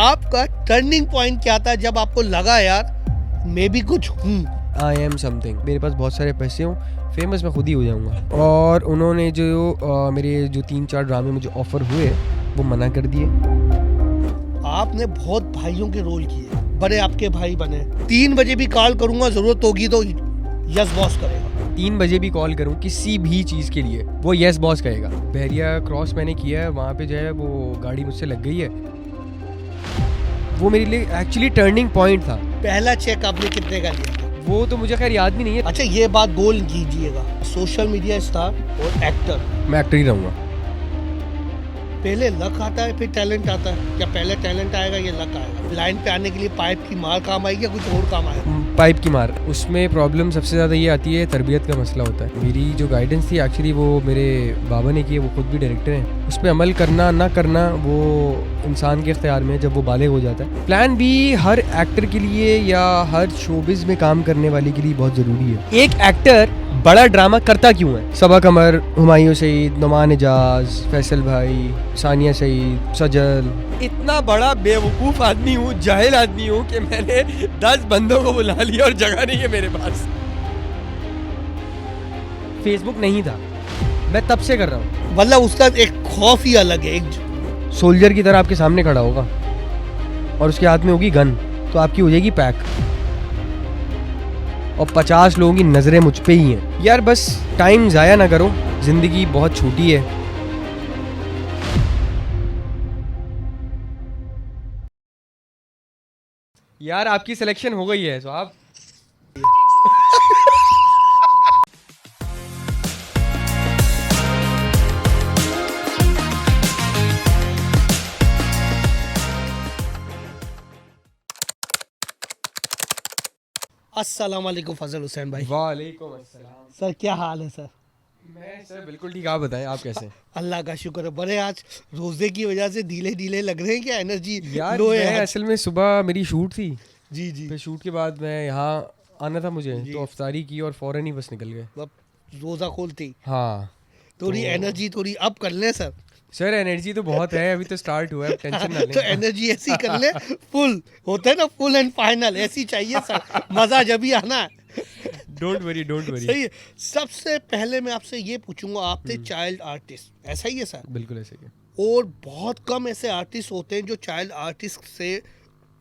आपका turning point क्या था जब आपको लगा यार मैं भी कुछ हूँ? आई एम समथिंग, मेरे पास बहुत सारे पैसे हों, फेमस मैं खुद ही हो जाऊंगा। और उन्होंने जो मेरे जो 3-4 ड्रामे मुझे ऑफर हुए वो मना कर दिए। आपने बहुत भाइयों के रोल किए, बड़े आपके भाई बने। 3 बजे भी कॉल करूंगा, जरूरत होगी तो यस बॉस करेगा। 3 बजे भी कॉल करूं किसी भी चीज़ के लिए वो यस बॉस कहेगा। बहरिया क्रॉस मैंने किया है, वहाँ पे जो है वो गाड़ी मुझसे लग गई है। वो मेरे लिए एक्चुअली टर्निंग पॉइंट था। पहला चेक आपने कितने का लिया था? वो तो मुझे खैर याद भी नहीं है। अच्छा ये बात बोल कीजिएगा, सोशल मीडिया स्टार और एक्टर, मैं एक्टर ही रहूँगा। पहले लक आता है फिर टैलेंट आता है, या पहले टैलेंट आएगा या लक आएगा? लाइन पे आने के लिए पाइप की मार काम आएगी या कुछ और काम आएगा? पाइप की मार, उसमें प्रॉब्लम सबसे ज़्यादा ये आती है, तरबियत का मसला होता है। मेरी जो गाइडेंस थी एक्चुअली वो मेरे बाबा ने की है, वो खुद भी डायरेक्टर हैं। उस पर अमल करना ना करना वो इंसान के इख्तियार में है जब वो बालिग हो जाता है। प्लान बी हर एक्टर के लिए या हर शोबिज़ में काम करने वाले के लिए बहुत ज़रूरी है। एक एक्टर बड़ा ड्रामा करता क्यों है? सबा कमर, हुमायूं सईद, नुमान एजाज, फैसल भाई, सानिया सईद, सजल। इतना बड़ा बेवकूफ़ आदमी हूँ, जाहिल आदमी हूँ कि मैंने 10 बंदों को बुला लिया और जगह नहीं है मेरे पास। फेसबुक नहीं था, मैं तब से कर रहा हूँ। मतलब उसका एक खौफ ही अलग है। एक सोल्जर की तरह आपके सामने खड़ा होगा और उसके हाथ में होगी गन, तो आपकी हो जाएगी पैक और 50 लोगों की नज़रें मुझ पे ही हैं। यार बस टाइम ज़ाया ना करो, ज़िंदगी बहुत छोटी है। यार आपकी सिलेक्शन हो गई है तो आप अस्सलाम वालेकुम फजल हुसैन भाई। वालेकुम अस्सलाम। सर क्या हाल है सर? मैं सर बिल्कुल ठीक, आप बताएं आप कैसे हैं? अल्लाह का शुक्र है। बड़े आज रोजे की वजह से ढीले ढीले लग रहे हैं, क्या एनर्जी यार लो है मैं आज? असल में सुबह मेरी शूट थी, जी जी फिर शूट के बाद मैं यहाँ आना था मुझे, जी। तो अफ्तारी की और फ़ौरन ही बस निकल गए। मतलब रोजा खोलते ही हाँ थोड़ी तो एनर्जी थोड़ी अप कर लें सर। सर एनर्जी तो बहुत है, अभी तो स्टार्ट हुआ है, अब टेंशन ना तो लें। एनर्जी ऐसी कर ले, फुल होता है ना, फुल एंड फाइनल ऐसी चाहिए सर। मजा जब भी आना है। Don't worry don't worry. सही है। सबसे पहले मैं आपसे ये पूछूंगा, आप थे चाइल्ड आर्टिस्ट, ऐसा ही है सर? बिल्कुल ऐसे ही है। और बहुत कम ऐसे आर्टिस्ट होते हैं जो चाइल्ड आर्टिस्ट से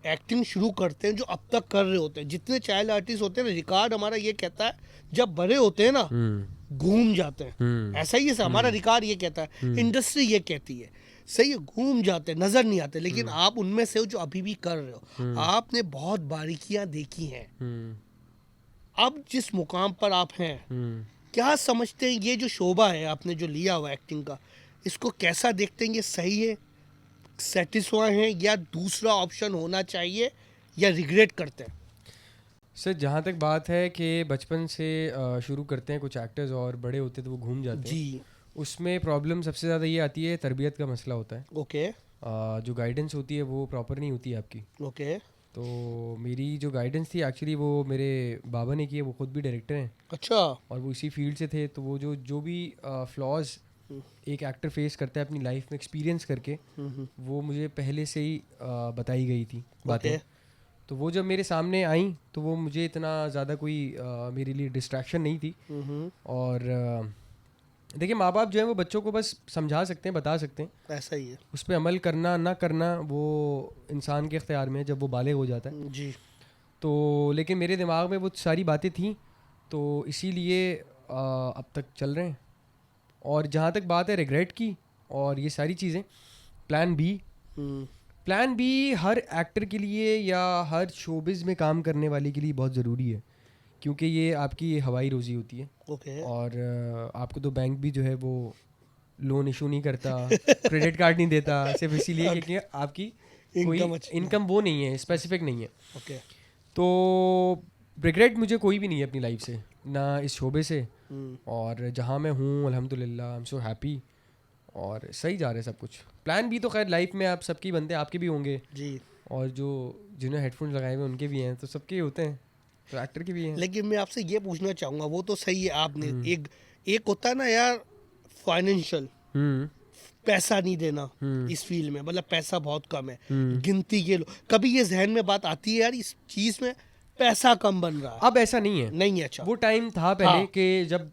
एक्टिंग शुरू करते हैं, जो अब तक कर रहे होते हैं। जितने चाइल्ड आर्टिस्ट होते हैं ना, रिकॉर्ड हमारा ये कहता है जब बड़े होते हैं ना घूम जाते हैं। ऐसा ही है सर, हमारा रिकॉर्ड ये कहता है, इंडस्ट्री ये कहती है। सही है, घूम जाते हैं, नजर नहीं आते। लेकिन आप उनमें से हो जो अभी भी कर रहे हो। आपने बहुत बारीकियां देखी हैं। अब जिस मुकाम पर आप हैं, क्या समझते हैं ये जो शोबा है आपने जो लिया हुआ एक्टिंग का, इसको कैसा देखते हैं? ये सही है, सेटिस्फाई हैं, या दूसरा ऑप्शन होना चाहिए, या रिग्रेट करते हैं? सर जहाँ तक बात है कि बचपन से शुरू करते हैं कुछ एक्टर्स और बड़े होते तो वो घूम जाते हैं, जी उसमें प्रॉब्लम सबसे ज़्यादा ये आती है, तरबियत का मसला होता है। ओके जो गाइडेंस होती है वो प्रॉपर नहीं होती है आपकी। ओके। तो मेरी जो गाइडेंस थी एक्चुअली वो मेरे बाबा ने की है, वो खुद भी डायरेक्टर हैं अच्छा और वो इसी फील्ड से थे। तो वो जो जो भी फ्लॉज एक एक्टर फेस करता है अपनी लाइफ में एक्सपीरियंस करके, वो मुझे पहले से ही बताई गई थी बातें। तो वो जब मेरे सामने आई तो वो मुझे इतना ज़्यादा कोई मेरे लिए डिस्ट्रैक्शन नहीं थी। और देखिए माँ बाप जो है वो बच्चों को बस समझा सकते हैं, बता सकते हैं, ऐसा ही है उस पर अमल करना ना करना वो इंसान के इख्तियार में है जब वो बालिग हो जाता है। जी। तो लेकिन मेरे दिमाग में वो सारी बातें थी, तो इसीलिए अब तक चल रहे हैं। और जहाँ तक बात है रिग्रेट की और ये सारी चीज़ें, प्लान बी प्लान बी हर एक्टर के लिए या हर शोबिज़ में काम करने वाले के लिए बहुत ज़रूरी है, क्योंकि ये आपकी हवाई रोज़ी होती है। ओके और आपको तो बैंक भी जो है वो लोन इशू नहीं करता, क्रेडिट कार्ड नहीं देता, सिर्फ इसीलिए क्योंकि आपकी कोई इनकम अच्छी इनकम वो नहीं है, स्पेसिफिक नहीं है। ओके। तो रिग्रेट मुझे कोई भी नहीं है अपनी लाइफ से, ना इस शोबे से। और जहाँ मैं हूँ अल्हम्दुलिल्लाह आई एम सो हैप्पी और सही जा रहा है सब कुछ। प्लान भी तो खैर लाइफ में आप सबके बनते हैं, आपके भी होंगे जी। और जो जिन्हें हेडफोन्स लगाए हुए उनके भी हैं, तो सबके होते हैं, तो एक्टर के भी हैं। लेकिन मैं आपसे ये पूछना चाहूँगा, वो तो सही है आपने, एक एक होता है ना यार फाइनेंशियल, पैसा नहीं देना इस फील्ड में, मतलब पैसा बहुत कम है, गिनती के लोग, कभी ये जहन में बात आती है यार इस चीज में पैसा कम बन रहा है? अब ऐसा नहीं है, नहीं है। अच्छा, वो टाइम था पहले हाँ। कि जब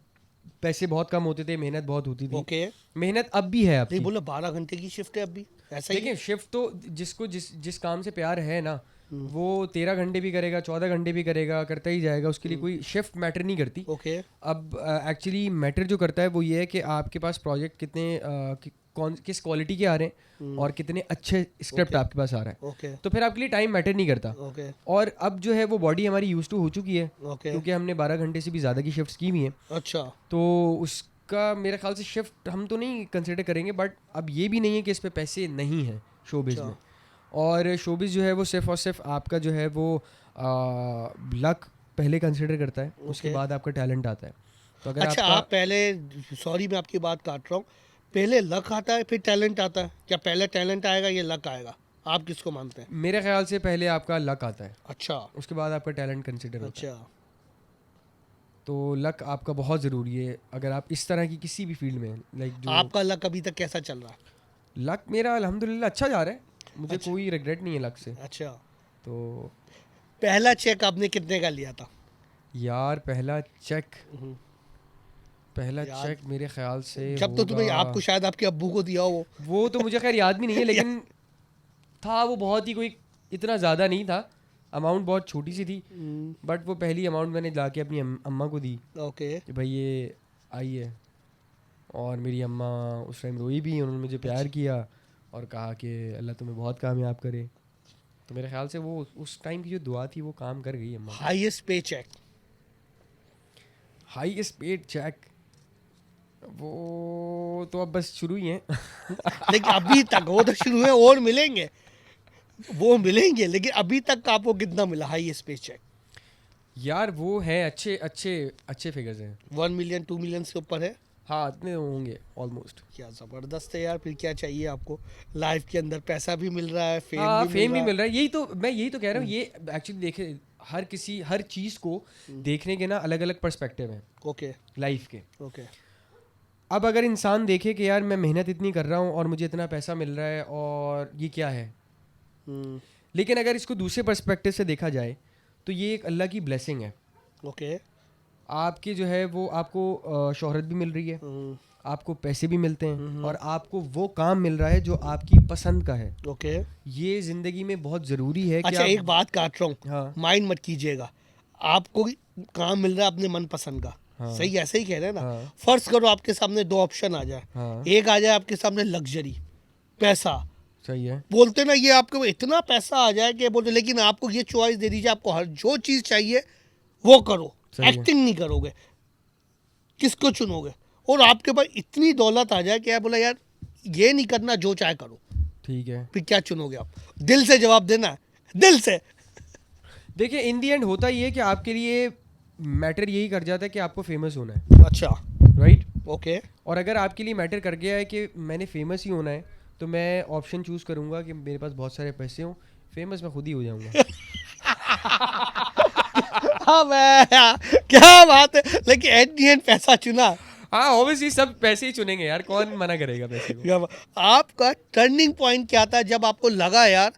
पैसे बहुत कम होते थे, मेहनत बहुत होती थी। ओके, मेहनत अब भी है नहीं आपकी। बोला 12 घंटे की शिफ्ट है अभी, ऐसा ही देखिए शिफ्ट तो जिसको जिस काम से प्यार है ना, वो 13 घंटे भी करेगा, 14 घंटे भी करेगा, करता ही जाएगा, उसके लिए कोई शिफ्ट मैटर नहीं करती। ओके, अब एक्चुअली मैटर जो करता है वो ये है कि आपके पास प्रोजेक्ट कितने किस क्वालिटी के आ रहे हैं और कितने अच्छे स्क्रिप्ट आपके पास आ रहा है। ओके, तो फिर आपके लिए टाइम मैटर नहीं करता। ओके, और अब जो है वो बॉडी हमारी यूज टू हो चुकी है, ओके, क्योंकि हमने 12 घंटे से भी ज़्यादा की शिफ्ट्स की हुई हैं। अच्छा, तो उसका मेरे ख्याल से शिफ्ट हम तो नहीं कंसिडर करेंगे, बट अब ये भी नहीं है कि इस पे पैसे नहीं हैं शोबिज अच्छा। में। और शोबिज जो है वो सिर्फ और सिर्फ आपका जो है वो लक पहले कंसिडर करता है, उसके Okay. बाद आपका टैलेंट आता है। तो अगर अच्छा, आपका आप पहले, सॉरी मैं आपकी बात काट रहा हूँ, पहले लक आता है फिर टैलेंट आता है, क्या पहले टैलेंट आएगा या लक आएगा? आप किसको मानते हैं? मेरे ख्याल से पहले आपका लक आता है, अच्छा, उसके बाद आपका टैलेंट कंसिडर होता है। अच्छा, तो लक आपका बहुत ज़रूरी है अगर आप इस तरह की किसी भी फील्ड में, लाइक जो आपका लक अभी तक कैसा चल रहा है? लक मेरा अल्हम्दुलिल्लाह अच्छा जा रहा है, मुझे अच्छा। कोई रिग्रेट नहीं है लक से। अच्छा, तो पहला चेक आपने कितने का लिया था? यार पहला चेक याद- मेरे ख्याल से जब तो तुम्हें, होगा- आपको शायद आपके अब्बू को दिया हो वो तो मुझे खैर याद भी नहीं है, लेकिन था वो बहुत ही कोई इतना ज़्यादा नहीं था, अमाउंट बहुत छोटी सी थी, बट वो पहली अमाउंट मैंने जाके अपनी अम्मा को दी ओके, कि भाई ये आई है। और मेरी अम्मा उस टाइम रोई भी, उन्होंने मुझे प्यार किया और कहा कि अल्लाह तुम्हें बहुत कामयाब करे। तो मेरे ख्याल से वो उस टाइम की जो दुआ थी वो काम कर गई अम्मा। हाईएस्ट पे चेक? हाईएस्ट पेड चेक वो तो अब बस शुरू ही है। लेकिन अभी तक वो तो शुरू है, और मिलेंगे, वो मिलेंगे, लेकिन अभी तक आपको कितना मिला हाईएस्ट पे चेक? यार वो है अच्छे अच्छे अच्छे फिगर्स हैं। 1 मिलियन 2 मिलियन से ऊपर है? हाँ इतने होंगे ऑलमोस्ट। क्या ज़बरदस्त है यार, फिर क्या चाहिए आपको लाइफ के अंदर? पैसा भी मिल रहा है, फेम हाँ भी फेम मिल भी रहा मिल रहा है, यही तो कह रहा हूँ। ये एक्चुअली देखे हर चीज़ को देखने के ना अलग अलग पर्सपेक्टिव हैं ओके, लाइफ के। ओके, अब अगर इंसान देखे कि यार मैं मेहनत इतनी कर रहा हूँ और मुझे इतना पैसा मिल रहा है और ये क्या है, लेकिन अगर इसको दूसरे पर्सपेक्टिव से देखा जाए तो ये एक अल्लाह की ब्लेसिंग है। ओके, आपकी जो है वो आपको शोहरत भी मिल रही है, आपको पैसे भी मिलते हैं और आपको वो काम मिल रहा है जो आपकी पसंद का है। ओके। ये ज़िंदगी में बहुत ज़रूरी है कि अच्छा, एक बात काट रहा हूँ, हाँ माइंड मत कीजिएगा, आपको काम मिल रहा है अपने मनपसंद का, हाँ। सही ऐसे ही कह रहे हैं ना? हाँ। फर्ज करो आपके सामने 2 ऑप्शन आ जाए, हाँ एक आ जाए आपके सामने लग्जरी, पैसा, सही है। बोलते ना ये आपको इतना पैसा आ जाए कि बोलते, लेकिन आपको ये चॉइस दे दीजिए, आपको हर जो चीज़ चाहिए वो करो, सही है। एक्टिंग नहीं करोगे, किसको चुनोगे? और आपके पास इतनी दौलत आ जाए कि यार बोला यार ये नहीं करना, जो चाहे करो, ठीक है। फिर क्या चुनोगे आप? दिल से जवाब देना है, दिल से। देखिए इन दी एंड होता ये है कि आपके लिए मैटर यही कर जाता है कि आपको फेमस होना है, अच्छा, राइट? ओके, और अगर आपके लिए मैटर कर गया है कि मैंने फेमस ही होना है, तो मैं ऑप्शन चूज़ करूँगा कि मेरे पास बहुत सारे पैसे हों, फेमस मैं खुद ही हो जाऊँगा। हाँ मैं, क्या बात है, लेकिन एट दी एंड पैसा चुना। हाँ ऑब्वियसली सब पैसे ही चुनेंगे यार, कौन मना करेगा पैसे को। क्या आपका टर्निंग पॉइंट क्या था जब आपको लगा यार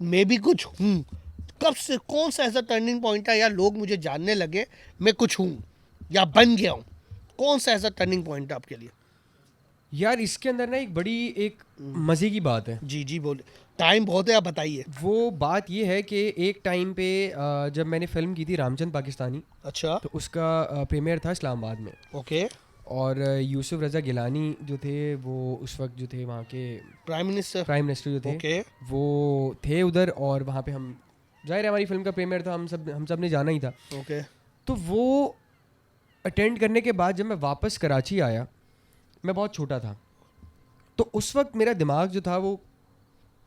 मैं भी कुछ हूँ? कब से, कौन सा ऐसा टर्निंग पॉइंट था यार लोग मुझे जानने लगे मैं कुछ हूँ या बन गया हूँ? कौन सा ऐसा टर्निंग पॉइंट था आपके लिए? यार इसके अंदर ना एक बड़ी एक मज़े की बात है। जी जी बोले, टाइम बहुत है, आप बताइए। वो बात ये है कि एक टाइम पे जब मैंने फिल्म की थी रामचंद पाकिस्तानी, अच्छा, तो उसका प्रीमियर था इस्लामाबाद में। ओके, और यूसुफ रज़ा गिलानी जो थे वो उस वक्त जो थे वहाँ के प्राइम मिनिस्टर, प्राइम मिनिस्टर जो थे, ओके, वो थे उधर। और वहाँ पे हम, जाहिर है हमारी फिल्म का प्रीमियर था, हम सब ने जाना ही था। ओके, तो वो अटेंड करने के बाद जब मैं वापस कराची आया, मैं बहुत छोटा था, तो उस वक्त मेरा दिमाग जो था वो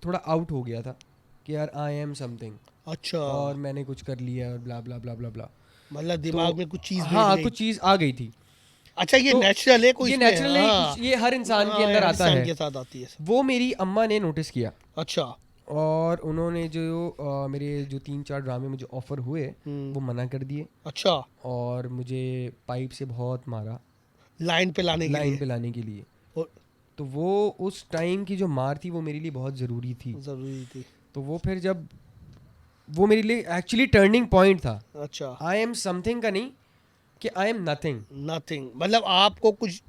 थोड़ा आउट हो गया था कि यार आई एम समथिंग, अच्छा, और मैंने कुछ कर लिया और ब्ला ब्ला ब्ला ब्ला ब्ला। मतलब दिमाग तो में कुछ चीज़ हाँ बैठ गई। कुछ चीज़ आ गई थी। अच्छा, ये तो नेचुरल है, कोई ये इसमें- नेचुरल है, हाँ, ये हर इंसान के हाँ, अंदर हर आता इंसान है। के साथ आती है। वो मेरी अम्मा ने नोटिस किया अच्छा, और उन्होंने जो मेरे जो 3-4 ड्रामे मुझे ऑफर हुए वो मना कर दिए, अच्छा, और मुझे पाइप से बहुत मारा लाइन पे लाने के लाइन लिए। पे लाने के लिए। और तो वो उस टाइम की जो मार थी वो मेरे लिए बहुत ज़रूरी थी। जरूरी थी। तो वो फिर जब वो मेरे लिए एक्चुअली टर्निंग पॉइंट था। अच्छा, आई एम समथिंग का नहीं कि आई एम नथिंग। नथिंग, मतलब आपको कुछ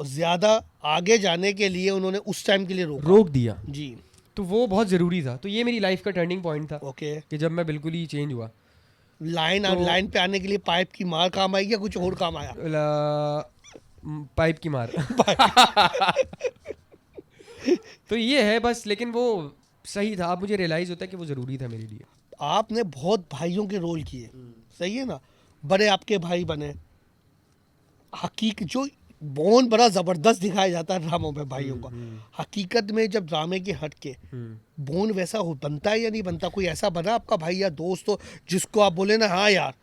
ज्यादा आगे जाने के लिए उन्होंने उस टाइम के लिए रोका। रोक दिया। जी। तो वो बहुत ज़रूरी था। तो ये मेरी लाइफ का टर्निंग पॉइंट था ओके। कि जब मैं बिल्कुल ही चेंज हुआ। लाइन तो लाइन पे आने के लिए पाइप की मार काम आई या कुछ और काम आया? पाइप की मार। तो ये है बस, लेकिन वो सही था। अब मुझे रियलाइज़ होता है कि वो ज़रूरी था मेरे लिए। आपने बहुत भाइयों के रोल किए, सही है ना? बड़े आपके भाई बने, हकीक जो बॉन्ड बड़ा जबरदस्त दिखाया जाता है ड्रामों में भाइयों का, हकीकत में जब ड्रामे के हट के बॉन्ड वैसा हो बनता है या नहीं बनता? कोई ऐसा बना आपका भाई या दोस्त हो जिसको आप बोले ना हाँ यार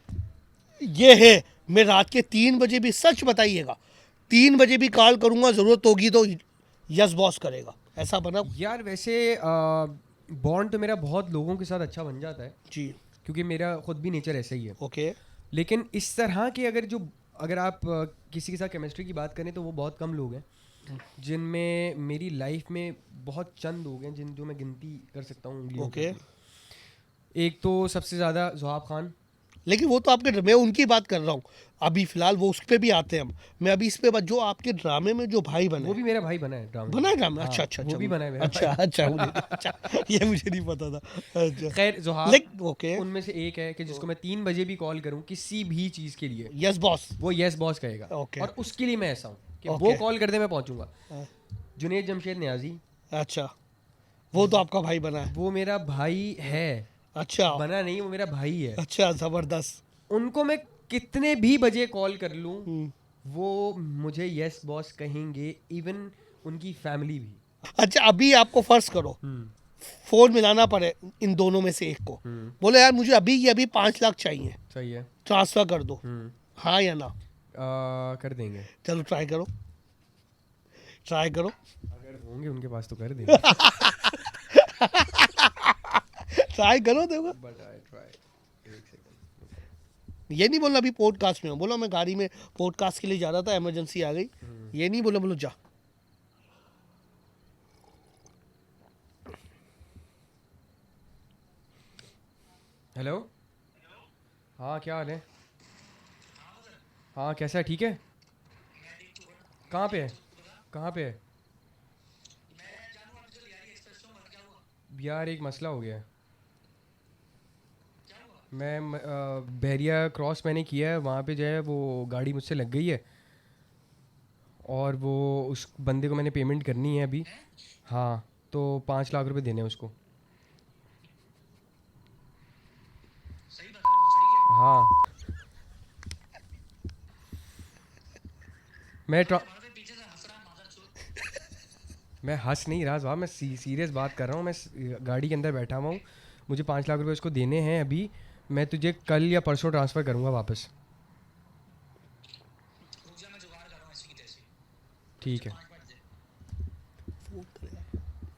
ये है, मैं रात के 3 बजे भी, सच बताइएगा, 3 बजे भी कॉल करूंगा, जरूरत होगी तो यस बॉस करेगा, ऐसा बना? यार वैसे बॉन्ड तो मेरा बहुत लोगों के साथ अच्छा बन जाता है, जी। क्योंकि मेरा खुद भी नेचर ऐसा ही है। ओके। लेकिन इस तरह के अगर आप किसी के साथ केमिस्ट्री की बात करें तो वो बहुत कम लोग हैं, जिनमें मेरी लाइफ में बहुत चंद लोग हैं जो मैं गिनती कर सकता हूँ उंगलियों ओके। पे। एक तो सबसे ज़्यादा ज़ुहाब खान। लेकिन वो तो आपके, मैं उनकी बात कर रहा हूँ अभी फिलहाल, वो उस पर भी आते हैं हम। मैं अभी इस पे बात, जो आपके ड्रामे में जो भाई बने, वो भी मेरा भाई बना है ड्रामे बना है में। ड्रामे? हाँ, अच्छा अच्छा वो अच्छा, भी बना है मेरा अच्छा भाई। अच्छा, अच्छा, ये मुझे नहीं पता था। अच्छा, खैर ज़ुहाब लाइक ओके, उनमें से एक है कि जिसको मैं 3 बजे भी कॉल करूँ किसी भी चीज़ के लिए, यस बॉस। वो यस बॉस कहेगा। ओके। और उसके लिए मैं ऐसा हूँ कि वो ओके। कॉल कर दे मैं पहुँचूंगा। हाँ, जुनेद जमशेद न्याजी, अच्छा, वो तो आपका भाई बना है? वो मेरा भाई है, अच्छा। बना नहीं, वो मेरा भाई है। अच्छा, जबरदस्त। उनको मैं कितने भी बजे कॉल कर लूँ हम्म। वो मुझे यस बॉस कहेंगे, इवन उनकी फैमिली भी। अच्छा, अभी आपको फर्ज करो हम्म फोन मिलाना पड़े इन दोनों में से एक को, हम्म बोले यार मुझे अभी ये अभी 5 लाख चाहिए, सही है। ट्रांसफर कर दो, हम्म हाँ या ना? कर देंगे। चलो ट्राई करो, ट्राई करो। अगर होंगे उनके पास तो कर देंगे। ट्राई करो, देखो। But I try. एक सेकंड। ये नहीं बोलना अभी पॉडकास्ट में हो, बोलो मैं गाड़ी में पॉडकास्ट के लिए जा रहा था, इमरजेंसी आ गई, ये नहीं बोलो, बोलो जा। हेलो। हाँ क्या हाल है? हाँ कैसा है? ठीक है। कहाँ पे है? कहाँ पे है? यार एक मसला हो गया है। बहरिया क्रॉस मैंने किया है, वहाँ पे जो है वो गाड़ी मुझसे लग गई है, और वो उस बंदे को मैंने पेमेंट करनी है अभी। हाँ, तो 5 लाख रुपए देने हैं उसको। हाँ मैं ट्रा मैं हंस नहीं रहा साहब, मैं सीरियस बात कर रहा हूँ। मैं गाड़ी के अंदर बैठा हुआ हूँ, मुझे 5 लाख रुपए उसको देने हैं अभी। मैं तुझे कल या परसों ट्रांसफ़र करूँगा वापस। ठीक है,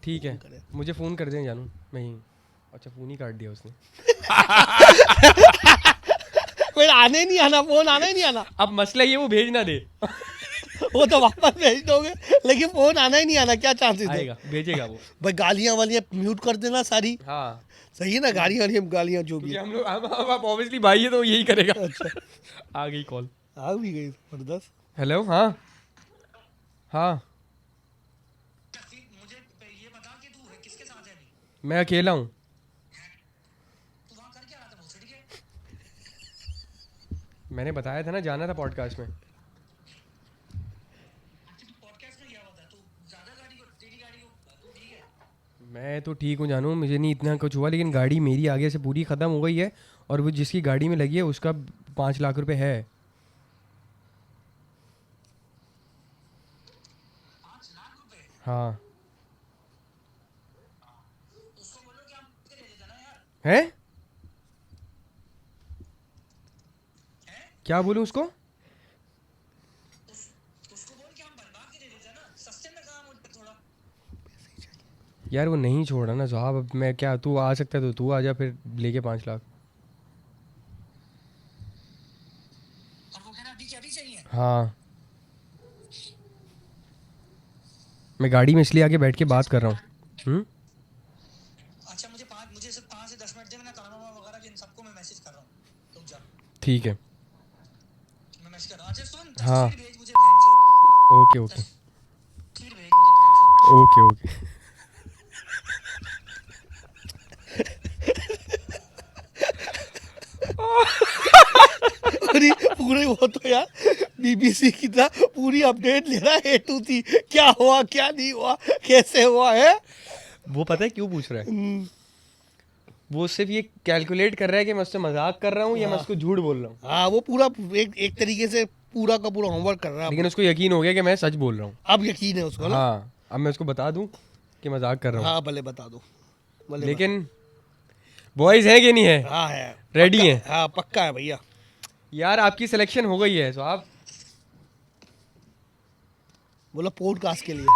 ठीक है, मुझे फ़ोन कर दें जानू, मैं ही। अच्छा फ़ोन ही काट दिया उसने। कोई आने नहीं आना, फोन आना ही नहीं आना। अब मसला ये वो भेज ना दे। वो तो वापस भेज दोगे, लेकिन फोन आना ही नहीं आना, क्या चांसेस है? आएगा, भेजेगा वो। भाई गालियां वालियां म्यूट कर देना सारी, हाँ, सही है ना? गालियां गालियां जो भी क्योंकि है। हम लोग हम ऑब्वियसली भाई है तो वो यही करेगा। अच्छा, आ गई कॉल। आ भी गई, जबरदस्त। हेलो। हाँ हाँ, मैं अकेला हूँ। मैंने बताया था ना, जाना था पॉडकास्ट में। मैं तो ठीक हूँ जानू, मुझे नहीं इतना कुछ हुआ, लेकिन गाड़ी मेरी आगे से पूरी ख़त्म हो गई है, और वो जिसकी गाड़ी में लगी है उसका 5 लाख रुपए है। हाँ। है? क्या बोलूँ उसको? यार वो नहीं छोड़ रहा ना साहब। अब मैं क्या, तू आ सकता है तो तू आ जा फिर लेके 5 लाख। हाँ मैं गाड़ी में इसलिए आके बैठ के बात कर रहा हूँ। अच्छा मुझे सिर्फ 5 से 10 मिनट दे, मैं कानों वगैरह जिन सबको मैं मैसेज कर रहा हूँ, रुक जा, ठीक है। मैं मैसेज कर रहा हूँ। अच्छा सुन, हाँ तस्वीर भेज मुझे बहनचोद, ओके ओके तस्वीर भेज मुझे बहनचोद। Okay okay. अरे पूरे वो तो यार बीबीसी की तरह पूरी अपडेट ले रहा है ए टू थी, क्या हुआ क्या नहीं हुआ कैसे हुआ है। वो पता है क्यों पूछ रहा है? हम्म, वो सिर्फ ये कैलकुलेट कर रहा है कि मैं उससे मजाक कर रहा हूँ या मैं उसको झूठ बोल रहा हूँ। हाँ वो पूरा एक तरीके से पूरा का पूरा होमवर्क कर रहा है। लेकिन उसको यकीन हो गया कि मैं सच बोल रहा हूँ। अब यकीन है उसको ना। हाँ अब मैं उसको बता दूं कि मजाक कर रहा हूँ। हाँ भले बता दो, भले लेकिन बॉयज है कि नहीं है? हाँ है, रेडी पक्का- हैं? हाँ पक्का है भैया। यार आपकी सिलेक्शन हो गई है तो आप बोला पॉडकास्ट के लिए।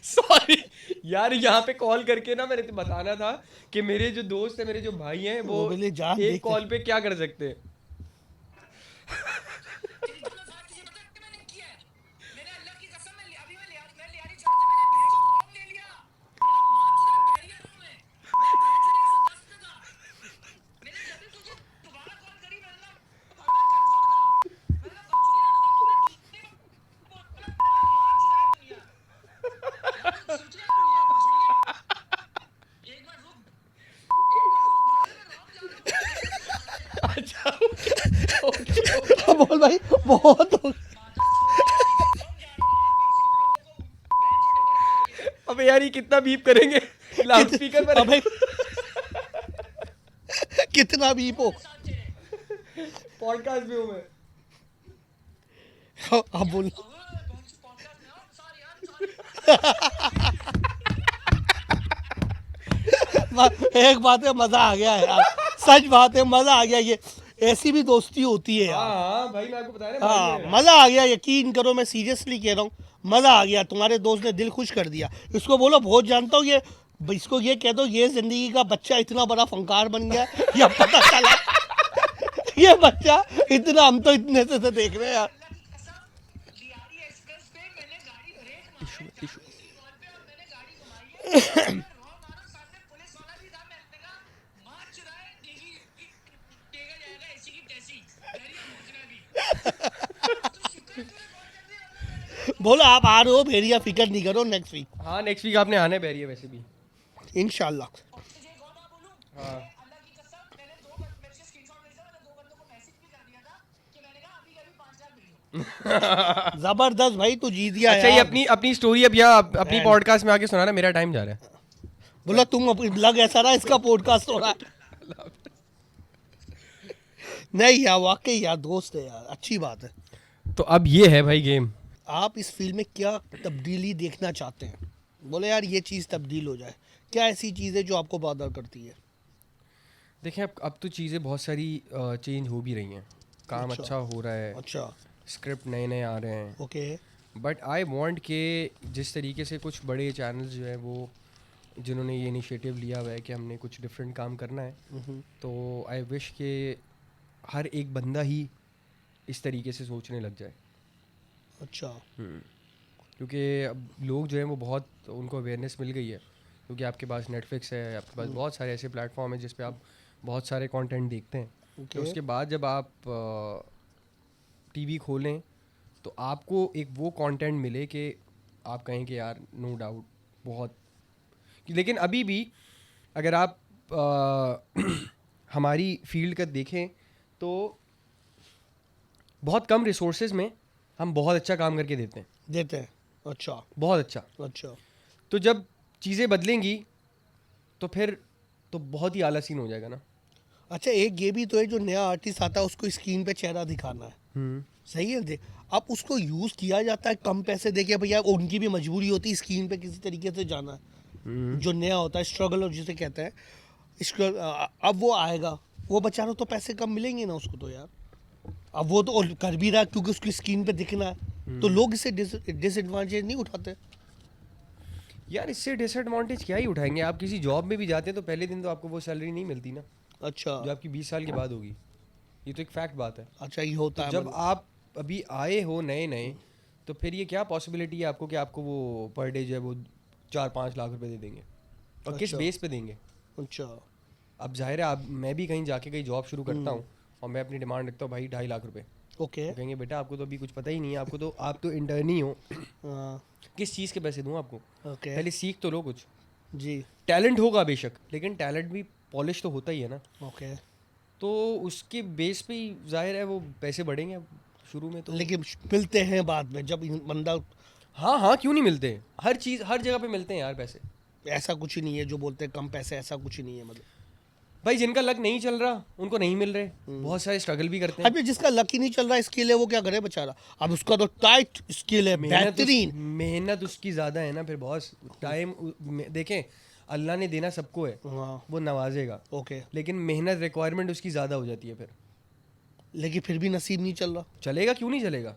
सॉरी यार, यहाँ पे कॉल करके ना मैंने तो बताना था कि मेरे जो दोस्त है, मेरे जो भाई हैं, वो वो बोले जान एक देखते- कॉल पे क्या कर सकते हैं। अच्छा बोल भाई बहुत हो अबे यार ये कितना बीप करेंगे लाउड स्पीकर पर? अबे कितना भी पो। पॉडकास्ट में हूँ मैं। अब बोल। एक बात है, मजा आ गया है यार, सच बात है, मजा आ गया। ये ऐसी भी दोस्ती होती है हाँ यार। हाँ भाई मैं आपको बता रहा हूँ, भाई हाँ मेरा। मजा आ गया, यकीन करो मैं सीरियसली कह रहा हूँ, मजा आ गया। तुम्हारे दोस्त ने दिल खुश कर दिया। इसको बोलो बहुत जानता हूँ ये, इसको ये कह दो ये जिंदगी का बच्चा इतना बड़ा फंकार बन गया, या पता चला ये बच्चा इतना, हम तो इतने से देख रहे हैं यार। बोलो आप आ रहे हो भेड़िया, फिक्र नहीं करो, नेक्स्ट वीक हाँ नेक्स्ट वीक आपने आना है बैरियर वैसे भी। इंशाल्लाह। हाँ जबरदस्त भाई, तू जीत गया अच्छा ये यार। अपनी अपनी स्टोरी अब यहाँ अपनी पॉडकास्ट में आके सुनाना, मेरा टाइम जा रहा है। बोला तुम लग ऐसा रहा इसका पॉडकास्ट हो रहा है। नहीं यार वाकई यार दोस्त है यार, अच्छी बात है। तो अब ये है भाई गेम। आप इस फील्ड में क्या तब्दीली देखना चाहते हैं? बोले यार ये चीज़ तब्दील हो जाए, क्या ऐसी चीज़ है जो आपको बॉदर करती है? देखें अब तो चीज़ें बहुत सारी चेंज हो भी रही हैं, काम अच्छा। अच्छा हो रहा है, अच्छा स्क्रिप्ट नए नए आ रहे हैं। ओके। बट आई वांट के जिस तरीके से कुछ बड़े चैनल्स जो हैं वो जिन्होंने ये इनिशिएटिव लिया हुआ है कि हमने कुछ डिफरेंट काम करना है, तो आई विश के हर एक बंदा ही इस तरीके से सोचने लग जाए। अच्छा क्योंकि अब लोग जो हैं वो बहुत, उनको अवेयरनेस मिल गई है, क्योंकि आपके पास नेटफ्लिक्स है, आपके पास बहुत सारे ऐसे प्लेटफॉर्म हैं जिस पे आप बहुत सारे कंटेंट देखते हैं। तो उसके बाद जब आप टीवी खोलें तो आपको एक वो कंटेंट मिले कि आप कहें कि यार नो डाउट बहुत। लेकिन अभी भी अगर आप हमारी फील्ड का देखें तो बहुत कम रिसोर्सेज में हम बहुत अच्छा काम करके देते हैं, देते हैं। अच्छा बहुत अच्छा। अच्छा। तो जब चीज़ें बदलेंगी तो फिर तो बहुत ही आला सीन हो जाएगा ना। अच्छा एक ये भी तो है, जो नया आर्टिस्ट आता है उसको स्क्रीन पे चेहरा दिखाना है, सही है। देख अब उसको यूज़ किया जाता है कम पैसे देके, भैया उनकी भी मजबूरी होती है स्क्रीन पे किसी तरीके से जाना है। जो नया होता है स्ट्रगल और जिसे कहते हैं, इसका अब वो आएगा, वो बेचारा तो पैसे कम मिलेंगे ना उसको तो यार। अब वो तो और कर भी रहा है क्योंकि उसकी स्क्रीन पे दिखना है, तो लोग इससे डिसएडवांटेज नहीं उठाते। यार इससे डिसएडवांटेज क्या ही उठाएंगे, आप किसी जॉब में भी जाते हैं तो पहले दिन तो आपको वो सैलरी नहीं मिलती ना, अच्छा जो आपकी 20 साल के बाद होगी। ये तो एक फैक्ट बात है। अच्छा, ये होता तो है जब मतलब। आप अभी आए हो नए नए, तो फिर ये क्या पॉसिबिलिटी है आपको कि आपको वो पर डे जो है वो 4-5 लाख रुपए दे देंगे, और किस अच्छा। बेस पे देंगे? अच्छा अब जाहिर है, आप मैं भी कहीं जाके कहीं जॉब शुरू करता हूँ और मैं अपनी डिमांड रखता हूँ भाई 2.5 लाख रुपए, ओके। तो कहेंगे बेटा आपको तो अभी कुछ पता ही नहीं है, आपको तो आप तो इंटर्न ही हो, हाँ, किस चीज़ के पैसे दूँ आपको? ओके पहले सीख तो लो कुछ। जी। टैलेंट होगा बेशक, लेकिन टैलेंट भी पॉलिश तो होता ही है ना, ओके, तो उसके बेस पे ही जाहिर है वो पैसे बढ़ेंगे अब शुरू में तो। लेकिन मिलते हैं बाद में जब बंदा। हाँ हाँ, क्यों नहीं मिलते? हर चीज़ हर जगह पे मिलते हैं यार पैसे। ऐसा कुछ ही नहीं है जो बोलते हैं कम पैसे, ऐसा कुछ ही नहीं है मतलब। भाई जिनका लक नहीं चल रहा उनको नहीं मिल रहे, बहुत सारे स्ट्रगल भी करते हैं। अभी जिसका लक ही नहीं चल रहा स्किल है वो क्या करे बेचारा। अब उसका तो टाइट स्किल है, बेहतरीन। मेहनत उसकी ज़्यादा है ना फिर बॉस। टाइम देखें, अल्लाह ने देना सबको है, हाँ वो नवाजेगा, ओके, लेकिन मेहनत रिक्वायरमेंट उसकी ज़्यादा हो जाती है फिर। लेकिन फिर भी नसीब नहीं चल रहा। चलेगा क्यों नहीं चलेगा?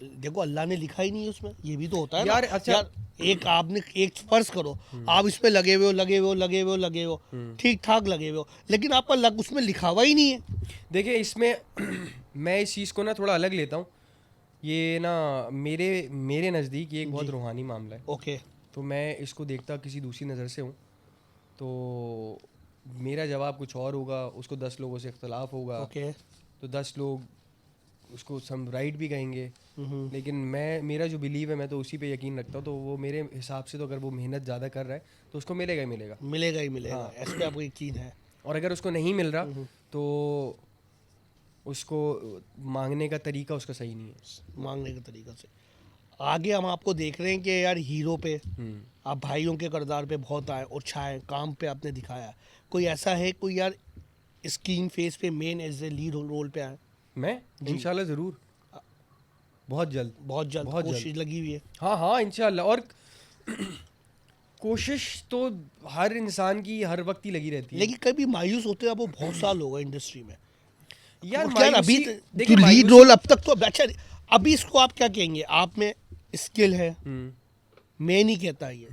देखो अल्लाह ने लिखा ही नहीं है उसमें, ये भी तो होता है यार, ना अच्छा। यार। एक आपने एक फर्ज करो, आप इस पे लगे हुए हो लगे हुए हो लगे हुए हो लगे हुए हो, ठीक ठाक लगे हुए हो, लेकिन आपका लक उसमें लिखा हुआ ही नहीं है। देखिए इसमें मैं इस चीज़ को ना थोड़ा अलग लेता हूँ। ये ना मेरे मेरे नज़दीक ये एक बहुत जी। रूहानी मामला है, ओके तो मैं इसको देखता किसी दूसरी नज़र से हूँ। तो मेरा जवाब कुछ और होगा, उसको 10 लोगों से इख्तलाफ होगा, ओके। तो 10 लोग उसको सम राइट भी कहेंगे, हम्म, लेकिन मेरा जो बिलीव है मैं तो उसी पे यकीन रखता हूँ। तो वो मेरे हिसाब से तो अगर वो मेहनत ज़्यादा कर रहा है तो उसको मिलेगा ही मिलेगा। मिलेगा ही मिलेगा, हाँ। इस पे आपको यकीन है। और अगर उसको नहीं मिल रहा तो उसको मांगने का तरीका उसका सही नहीं है। मांगने के तरीका से आगे हम आपको देख रहे हैं कि यार हीरो पे आप भाइयों के किरदार पे बहुत आए और छाए, काम पे आपने दिखाया। कोई ऐसा है कोई यार स्क्रीन फेस पे main as a lead role पे आए? मैं जी। इंशाल्लाह ज़रूर, बहुत जल्द। बहुत जल्द बहुत कोशिश जल्द। लगी हुई है। हाँ हाँ इंशाल्लाह। और कोशिश तो हर इंसान की हर वक्त ही लगी रहती है। लेकिन कभी मायूस होते हैं, अब वो बहुत साल हो गए इंडस्ट्री में। यार यार अभी मायूसी, जो देखिए लीड मायूसी। रोल अब तक तो अच्छा, अभी इसको आप क्या कहेंगे? आप में स्किल है, मैं नहीं कहता ये,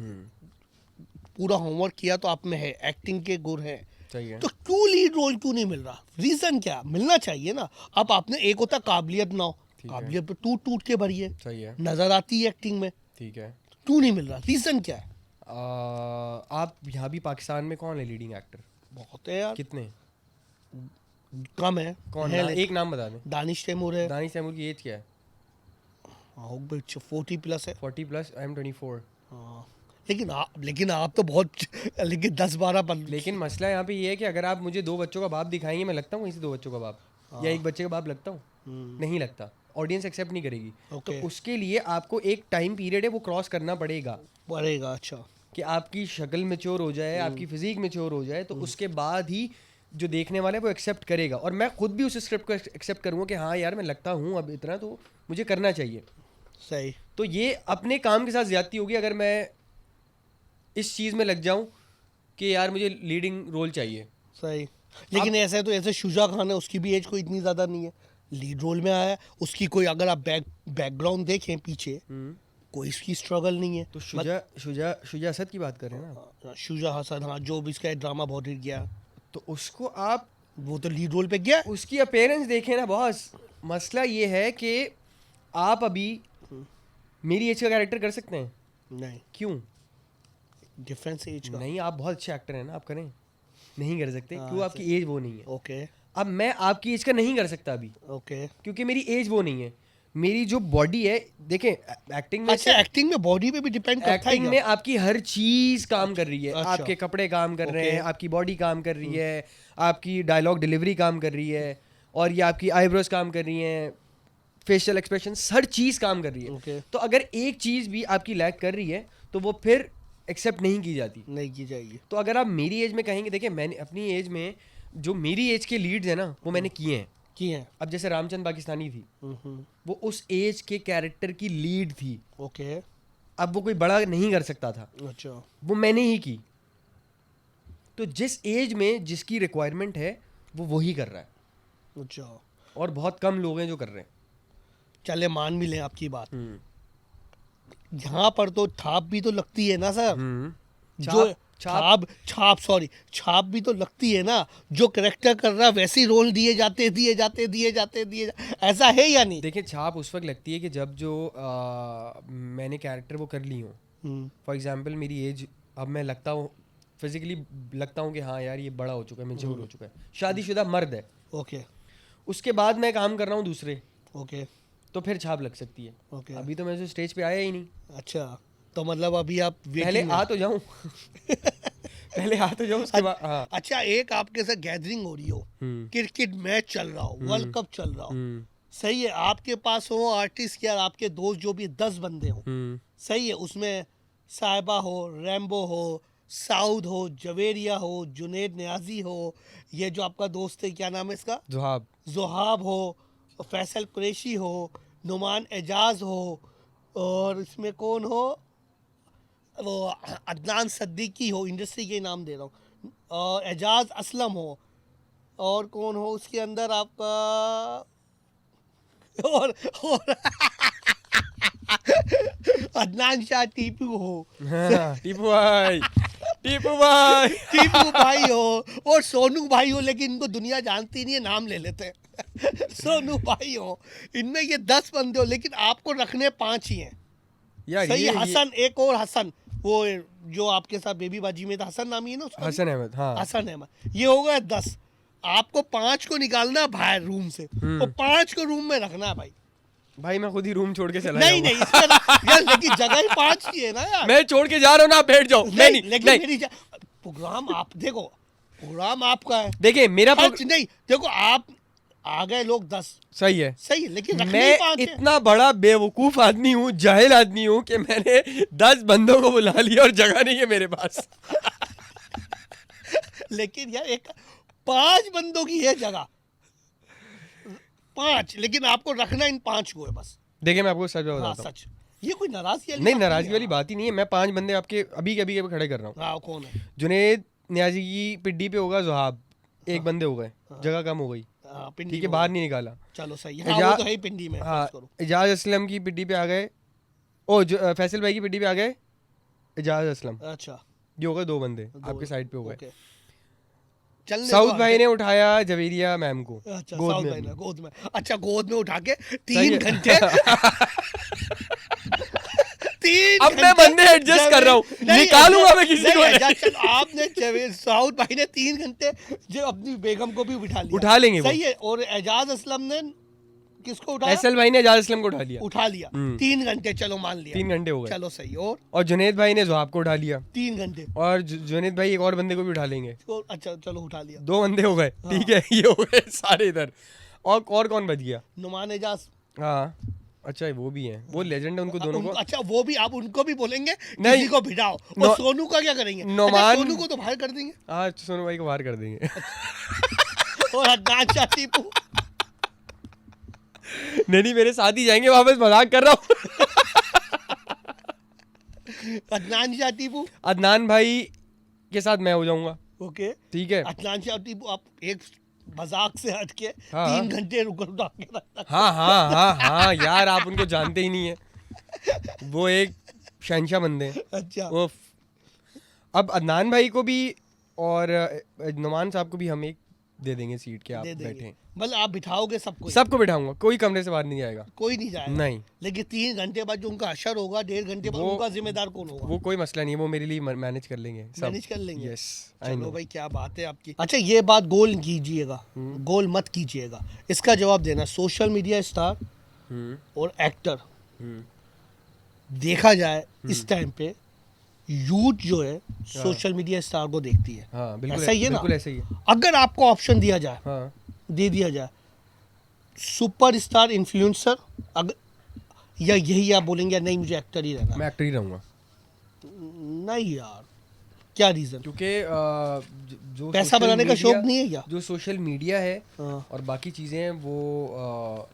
पूरा होमवर्क किया तो आप में है, एक्टिंग के गुण है, सही है। तो क्यों लीड रोल क्यों नहीं मिल रहा? रीजन क्या? मिलना चाहिए ना। अब आपने एक होता काबिलियत ना हो, ठीक है। काबिलियत पे टूट टूट के भरी है, सही है। नजर आती है एक्टिंग में, ठीक है। क्यों नहीं मिल रहा? रीजन क्या है? आप यहाँ भी पाकिस्तान में कौन है लीडिंग एक्टर? बहुत है यार, कितने? कम है। कौन है एक नाम बता दें। दानिश तैमूर है। दानिश तैमूर की एज क्या है? 40 प्लस है। 40+, आई एम 24। हाँ, लेकिन आप तो बहुत लेकिन 10-12 लेकिन मसला यहाँ पे ये है कि अगर आप मुझे 2 बच्चों का बाप दिखाएंगे, मैं लगता हूँ वहीं से 2 बच्चों का बाप, या एक बच्चे का बाप लगता हूँ? नहीं लगता। ऑडियंस एक्सेप्ट नहीं करेगी। तो ओके। उसके लिए आपको एक टाइम पीरियड है वो क्रॉस करना पड़ेगा, पड़ेगा। अच्छा, कि आपकी शक्ल मैच्योर हो जाए, आपकी फिजिक मैच्योर हो जाए, तो उसके बाद ही जो देखने वाला है वो एक्सेप्ट करेगा। और मैं खुद भी उस स्क्रिप्ट को एक्सेप्ट करूँगा कि हाँ यार मैं लगता हूँ अब इतना, तो मुझे करना चाहिए। सही। तो ये अपने काम के साथ ज़्यादती होगी अगर मैं इस चीज़ में लग जाऊं कि यार मुझे लीडिंग रोल चाहिए। सही। लेकिन ऐसा है तो ऐसे शुजा खान है, उसकी भी एज कोई इतनी ज़्यादा नहीं है, लीड रोल में आया है। उसकी कोई अगर आप बैकग्राउंड देखें पीछे, कोई इसकी स्ट्रगल नहीं है। तो शुजा असद की बात कर रहे हैं ना? शुजा हसन, हाँ, जो भी इसका ड्रामा बहुत हिट गया, तो उसको आप वो तो लीड रोल पे गया। उसकी अपीयरेंस देखें ना बॉस। मसला ये है कि आप अभी मेरी एज का कैरेक्टर कर सकते हैं? नहीं, क्यों डिफरेंस एज का। नहीं? आप बहुत अच्छे एक्टर हैं ना, आप करें। नहीं कर सकते हाँ, क्यों? आपकी एज वो नहीं है। ओके अब मैं आपकी एज का नहीं कर सकता अभी, ओके। क्योंकि मेरी एज वो नहीं है। मेरी जो बॉडी है, देखें एक्टिंग में, अच्छा, एक्टिंग में बॉडी पे भी डिपेंड करता है एक्टिंग में आपकी हर चीज काम कर रही है। अच्छा। आपके कपड़े काम कर रहे हैं, ओके। आपकी बॉडी काम कर रही है, आपकी डायलॉग डिलीवरी काम कर रही है, और ये आपकी आईब्रोज काम कर रही हैं, फेशियल एक्सप्रेशन, हर चीज काम कर रही है। ओके। तो अगर एक चीज भी आपकी लैक कर रही है तो वो फिर एक्सेप्ट नहीं की जाती। नहीं की जाएगी। तो अगर आप मेरी एज में कहेंगे, देखिए मैंने अपनी एज में जो मेरी एज के लीड्स हैं ना वो मैंने किए हैं। की है। अब जैसे रामचंद पाकिस्तानी थी, वो उस एज के कैरेक्टर की लीड थी। ओके। अब वो कोई बड़ा नहीं कर सकता था, अच्छा। वो मैंने ही की। तो जिस एज में जिसकी रिक्वायरमेंट है वो वही कर रहा है, अच्छा, और बहुत कम लोग हैं जो कर रहे हैं। चले मान भी लें आपकी बात, हम्म, यहाँ पर तो छाप भी तो लगती है ना सर, जो छाप छाप भी तो लगती है ना, जो करेक्टर कर रहा वैसे रोल दिए जाते, ऐसा है या नहीं? देखिए, छाप उस वक्त लगती है कि जब जो मैंने कैरेक्टर वो कर ली हूँ। फॉर एग्जांपल मेरी एज, अब मैं लगता हूँ फिजिकली, लगता हूँ कि हाँ यार ये बड़ा हो चुका है, मैच्योर हो चुका है, शादीशुदा मर्द है, ओके उसके बाद मैं काम कर रहा हूँ दूसरे, ओके तो फिर छाप लग सकती है। ओके, अभी तो मैं जो स्टेज पे आया ही नहीं, अच्छा, तो मतलब अभी आप पहले waiting में आ हैं। तो जाऊं पहले आ तो जाऊं, उसके बाद हाँ। अच्छा, एक आपके साथ गैदरिंग हो रही हो, क्रिकेट मैच चल रहा हो, वर्ल्ड कप चल रहा हो, सही है, आपके पास हो आर्टिस्ट या आपके दोस्त जो भी 10 बंदे हो, सही है, उसमें साहिबा हो, रैम्बो हो, साउद हो, जवेरिया हो, जुनेद न्याजी हो, ये जो आपका दोस्त है क्या नाम है इसका, जुहाब, जोहाब हो, फैसल कुरैशी हो, नुमान एजाज हो, और इसमें कौन हो, वो अदनान सद्दीकी हो, इंडस्ट्री के नाम दे रहा हूँ, और एजाज असलम हो, और कौन हो उसके अंदर आपका, और अदनान शाह टीपू हो, हाँ, टीपू भाई, टीपू भाई टीपू भाई हो, और सोनू भाई हो, लेकिन इनको दुनिया जानती नहीं है, नाम ले लेते हैं सोनू भाई हो, इनमें ये 10 बंदे हो, लेकिन आपको रखने 5 ही हैं, यार सही ये है, हसन, एक और हसन, वो जो आपके साथ बेबी बाजी में था, हसन नाम ही है ना उसका, हसन अहमद, हाँ, हसन अहमद, ये हो गया 10, आपको 5 को निकालना है बाहर रूम से, और 5 को रूम में रखना है भाई, भाई मैं खुद ही रूम छोड़ के चला नहीं जाऊंगा। नहीं इसमें यार, लेकिन जगह ही 5 की है ना यार, मैं छोड़ के जा रहा हूँ ना, आप बैठ जाओ। नहीं लेकिन नहीं, मेरी प्रोग्राम आप देखो, प्रोग्राम आपका है, देखिए मेरा खर्च नहीं, देखो आप आ गए लोग 10, सही है, सही है, लेकिन रखने मैं ही 5 है, इतना बड़ा बेवकूफ आदमी हूँ, जाहिल आदमी हूँ कि मैंने 10 बंदों को बुला लिया और जगह नहीं है मेरे पास। लेकिन यार एक 5 बंदों की है जगह, 5, लेकिन आपको रखना इन 5 को है बस, देखिए मैं आपको सच हाँ बताता हूँ, सच, ये कोई नाराजगी वाली नहीं बात नाराजगी वाली है। बात ही नहीं है, मैं 5 बंदे आपके अभी के अभी खड़े कर रहा हूँ। हाँ कौन है, जुनेद न्याजी की पिड्डी पे होगा जुहाब, एक बंदे हो गए, जगह कम हो गई, हाँ, पिंडी ठीक है, में बाहर हो, नहीं निकाला। चलो सही है, हाँ, वो तो है ही पिंडी में, हाँ, फर्ज करो, एजाज असलम की पिड्डी पे आ गए, फैसल भाई की पिड्डी पे आ गए एजाज असलम, अच्छा, ये हो गए 2 बंदे दो- आपके साइड पे हो गए। ओके, चलने साउथ दो, भाई ने उठाया जवेरिया मैम को अच्छा, गोद साउथ में भाई ने अपनी। गोद में, अच्छा, गोद में उठा के सही 3 है। घंटे 3 अब मैं बंदे एडजस्ट कर रहा हूँ, निकालूंगा मैं किसी को नहीं। चलो आपने साउथ भाई ने 3 घंटे जो अपनी बेगम को भी उठा लिया, उठा लेंगे वो। सही है, और एजाज असलम ने किसको उठाया, फैसल भाई ने एजाज असलम को उठा लिया, उठा लिया, 3 घंटे, चलो मान लिया, 3 घंटे हो गए, चलो सही, और जुनेद भाई ने जुहाब को उठा लिया, 3 घंटे, और जुनेद भाई एक और बंदे को भी उठा लेंगे, तो अच्छा चलो उठा लिया, 2 बंदे हो गए, ठीक है, ये हो गए सारे इधर। और कौन बच गया? नुमान एजाज, हाँ, अच्छा वो भी हैं, वो लेजेंड है, उनको दोनों को। अच्छा वो भी आप उनको भी बोलेंगे नहीं। किसी को भिड़ाओ, नो- और सोनू का क्या करेंगे, अच्छा, नोमान- सोनू को तो बाहर कर देंगे, हाँ, सोनू भाई को बाहर कर देंगे। और अदनान शाह टीपू, नहीं मेरे साथ ही जाएंगे, वापस मजाक कर रहा हूँ। अदनान शाह टीपू, अदनान भाई के साथ मैं हो जाऊंगा, ओके, ठीक है। अदनान शाह टीपू, आप एक मजाक से हट के हाँ। 3 घंटे रुक उठा के रखना, हाँ हाँ हाँ हाँ यार, आप उनको जानते ही नहीं है, वो एक शहंशाह बंदे हैं। अच्छा, वो अब अदनान भाई को भी और नुमान साहब को भी हम एक दे देंगे सीट के, आप दे बैठे देंगे, मतलब आप बिठाओगे सबको, सबको बिठाऊंगा, कोई कमरे से बाहर नहीं जाएगा, कोई नहीं जाएगा, नहीं, लेकिन 3 घंटे बाद जो उनका अशर होगा, 1.5 घंटे बाद वो- उनका जिम्मेदार कौन होगा, वो कोई मसला नहीं है, वो मेरे लिए मैनेज कर लेंगे सब। मैनेज कर लेंगे, यस, आई चलो नो। भाई क्या बात है आपकी। अच्छा ये बात गोल कीजिएगा, गोल मत कीजिएगा, इसका जवाब देना, सोशल मीडिया स्टार और एक्टर, देखा जाए इस टाइम पे यूथ जो है सोशल मीडिया स्टार को देखती है, हाँ बिल्कुल, ऐसा ही है ना? बिल्कुल ऐसा ही है। अगर आपको ऑप्शन दिया जाए, हाँ, दे दिया जाए, सुपरस्टार इन्फ्लुएंसर, अगर या यही आप बोलेंगे नहीं मुझे एक्टर ही रहना है? मैं एक्टर ही रहूँगा, नहीं यार, क्या रीजन, क्योंकि जो पैसा social बनाने का media- शौक नहीं है क्या? जो सोशल मीडिया है हाँ। और बाकी चीज़ें हैं वो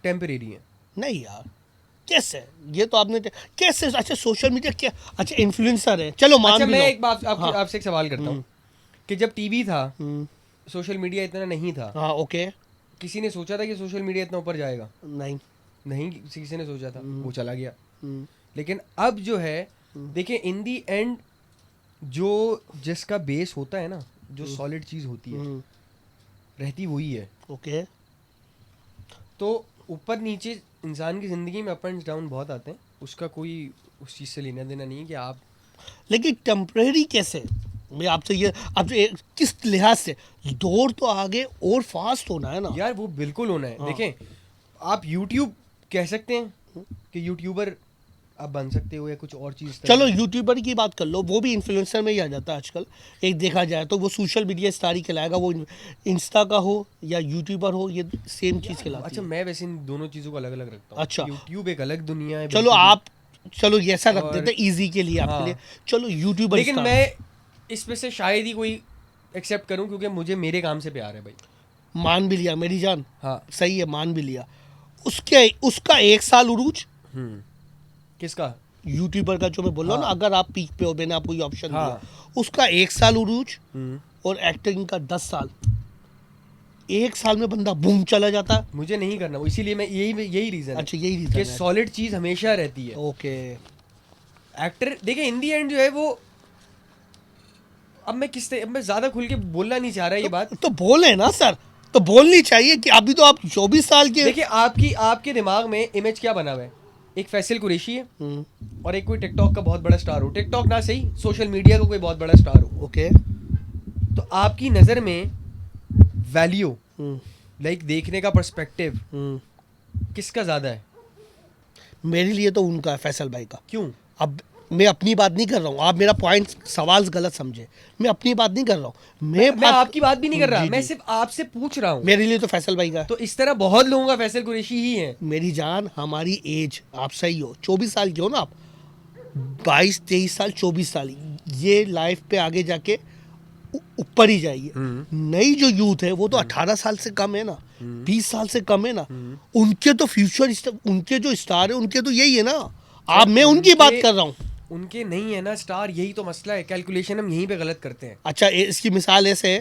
टेम्परेरी हैं। नहीं यार, कैसे? ये तो आपने कैसे? अच्छा सोशल मीडिया क्या? अच्छा इन्फ्लुएंसर है, चलो मान अच्छा भी मैं लो। एक बात हाँ। आपसे एक सवाल करता हूँ कि जब टीवी था, हम्म, सोशल मीडिया इतना नहीं था, हाँ ओके। किसी ने सोचा था कि सोशल मीडिया इतना ऊपर जाएगा? नहीं। नहीं किसी ने सोचा था, वो चला गया। हम्म, लेकिन अब जो है, देखिए इन दी एंड जो जिसका बेस होता है ना, जो सॉलिड चीज़ होती है, हम्म, रहती वही है। ओके। तो ऊपर नीचे इंसान की ज़िंदगी में अप एंड डाउन बहुत आते हैं, उसका कोई उस चीज़ से लेना देना नहीं है कि आप लेकिन टेम्परेरी कैसे? मैं आपसे ये आपसे किस लिहाज से? दौड़ तो आगे और फास्ट होना है ना। यार वो बिल्कुल होना है। हाँ। देखें, आप यूट्यूब कह सकते हैं कि यूट्यूबर आप बन सकते हो या कुछ और चीज़। चलो यूट्यूबर की बात कर लो, वो भी इन्फ्लुएंसर में ही आ जाता है आजकल। एक देखा जाए तो वो सोशल मीडिया स्टार ही कहलाएगा, वो इंस्टा का हो या यूट्यूबर हो, ये सेम चीज़ कहलाती अच्छा है। मैं वैसे इन दोनों चीज़ों को अलग अलग रखता हूँ। अच्छा। यूट्यूब एक अलग दुनिया है चलो बिल्कुल ही। आप, चलो ये ऐसा रख और- देते इजी के लिए आपके हाँ। लिए। चलो यूट्यूबर लेकिन स्टार। मैं इसमें से शायद ही कोई एक्सेप्ट करूँ, क्योंकि मुझे मेरे काम से प्यार है भाई। मान भी लिया मेरी जान, हाँ। सही है, मान भी लिया। उसके उसका 1 साल उरूज किसका? यूट्यूबर का, जो मैं बोल रहा हूँ ना, हाँ। अगर आप पीक पे हो, मैंने आपको ये ऑप्शन हाँ। दिया, उसका 1 साल उरूज और एक्टिंग का 10 साल। 1 साल में बंदा बूम चला जाता है। मुझे नहीं करना वो, इसीलिए मैं यही रीज़न है अच्छा यही कि रीजन है। सॉलिड चीज़ हमेशा रहती है। ओके। एक्टर देखिए इन दी एंड जो है वो, अब मैं ज़्यादा खुल के बोलना नहीं चाह रहा ये बात। तो बोले ना सर, तो बोलनी चाहिए कि अभी तो आप 24 साल के। देखिए आपके दिमाग में इमेज क्या बना हुआ है? एक फैसल कुरैशी है हम्म, और एक कोई टिकटॉक का बहुत बड़ा स्टार हो, टिकटॉक ना सही, सोशल मीडिया का कोई बहुत बड़ा स्टार हो। ओके। तो आपकी नज़र में वैल्यू, हम्म, लाइक देखने का पर्सपेक्टिव किसका ज़्यादा है? मेरे लिए तो उनका है, फैसल भाई का। क्यों? अब मैं अपनी बात नहीं कर रहा हूँ, आप मेरा पॉइंट सवाल गलत समझे। मैं अपनी बात नहीं कर रहा हूँ, मैं आपकी बात भी नहीं कर रहा, जी, मैं जी। सिर्फ आपसे पूछ रहा हूँ। मेरे लिए तो फैसल भाई का है। तो इस तरह बहुत लोगों का फैसल कुरैशी ही है। मेरी जान, हमारी एज, आप सही हो, 24 साल के हो ना आप, 22-23 साल, 24 साल, ये लाइफ पे आगे जाके ऊपर ही जाइए। नई जो यूथ है वो तो 18 साल से कम है ना, 20 साल से कम है ना। उनके तो फ्यूचर, उनके जो स्टार है उनके तो यही है ना। आप, मैं उनकी बात कर रहा हूँ। उनके नहीं है ना स्टार, यही तो मसला है। कैलकुलेशन हम यहीं पे गलत करते हैं। अच्छा इसकी मिसाल ऐसे है,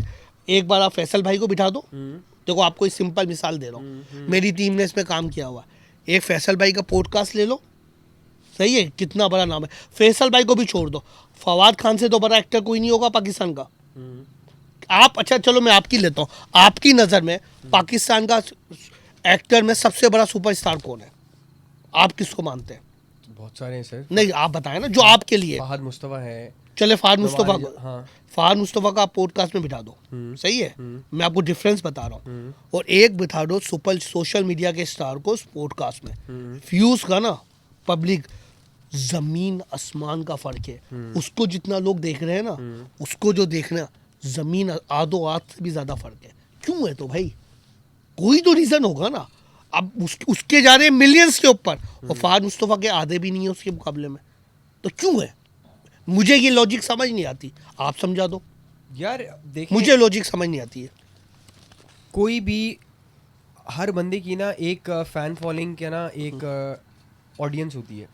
एक बार आप फैसल भाई को बिठा दो। देखो आपको एक सिंपल मिसाल दे रहा हूँ, मेरी टीम ने इसमें काम किया हुआ। एक फैसल भाई का पॉडकास्ट ले लो, सही है, कितना बड़ा नाम है। फैसल भाई को भी छोड़ दो, फवाद खान से तो बड़ा एक्टर कोई नहीं होगा पाकिस्तान का। आप, अच्छा चलो मैं आपकी लेता हूँ, आपकी नज़र में पाकिस्तान का एक्टर में सबसे बड़ा सुपरस्टार कौन है? आप किसको मानते हैं? बहुत सारे हैं सर। नहीं आप बताएं ना जो आपके लिए। फहद मुस्तफ़ा है। चले फहद मुस्तफ़ा को, हाँ। फहद मुस्तफ़ा का आप पॉडकास्ट में बिठा दो, सही है, मैं आपको डिफरेंस बता रहा हूँ। और एक बिठा दो सुपर सोशल मीडिया के स्टार को पॉडकास्ट में, व्यूज का ना, पब्लिक, जमीन आसमान का फर्क है। उसको जितना लोग देख रहे हैं ना, उसको जो देखना, जमीन आधो आध से भी ज्यादा फर्क है। क्यों है? तो भाई कोई तो रीजन होगा ना। अब उसके जा रहे हैं मिलियंस के ऊपर, और फहद मुस्तफ़ा के आधे भी नहीं है उसके मुकाबले में, तो क्यों है? मुझे ये लॉजिक समझ नहीं आती, आप समझा दो। यार देखिए, मुझे लॉजिक समझ नहीं आती है। कोई भी, हर बंदे की ना एक फैन फॉलोइंग के ना एक ऑडियंस होती है।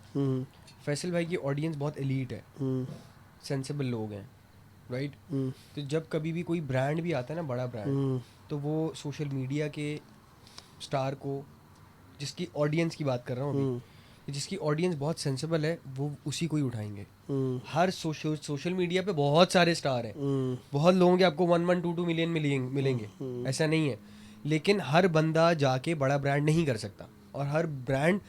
फैसल भाई की ऑडियंस बहुत एलीट है, सेंसिबल लोग हैं, राइट। तो जब कभी भी कोई ब्रांड भी आता है ना, बड़ा ब्रांड, तो वो सोशल मीडिया के स्टार को, जिसकी ऑडियंस की बात कर रहा हूँ अभी, जिसकी ऑडियंस बहुत सेंसिबल है, वो उसी को ही उठाएंगे। हर सोशल मीडिया पे बहुत सारे स्टार हैं, बहुत लोगों के आपको 1-2 मिलियन मिलेंगे, ऐसा नहीं है। लेकिन हर बंदा जाके बड़ा ब्रांड नहीं कर सकता, और हर ब्रांड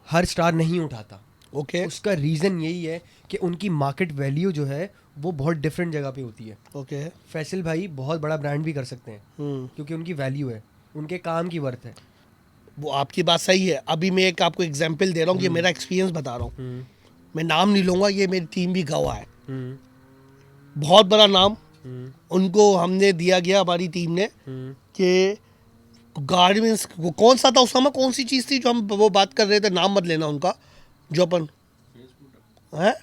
हर स्टार नहीं उठाता। ओके उसका रीज़न यही है कि उनकी मार्केट वैल्यू जो है वो बहुत डिफरेंट जगह पे होती है। ओके। फैसल भाई बहुत बड़ा ब्रांड भी कर सकते हैं क्योंकि उनकी वैल्यू है, उनके काम की वर्थ है। वो आपकी बात सही है। अभी मैं एक आपको एग्जांपल दे रहा हूँ, ये मेरा एक्सपीरियंस बता रहा हूँ, मैं नाम नहीं लूँगा, ये मेरी टीम भी गवाह है। बहुत बड़ा नाम उनको हमने दिया गया, हमारी टीम ने, कि गारमेंट्स, वो कौन सा था उस समय, कौन सी चीज़ थी जो हम वो बात कर रहे थे, नाम मत लेना उनका, जो अपन है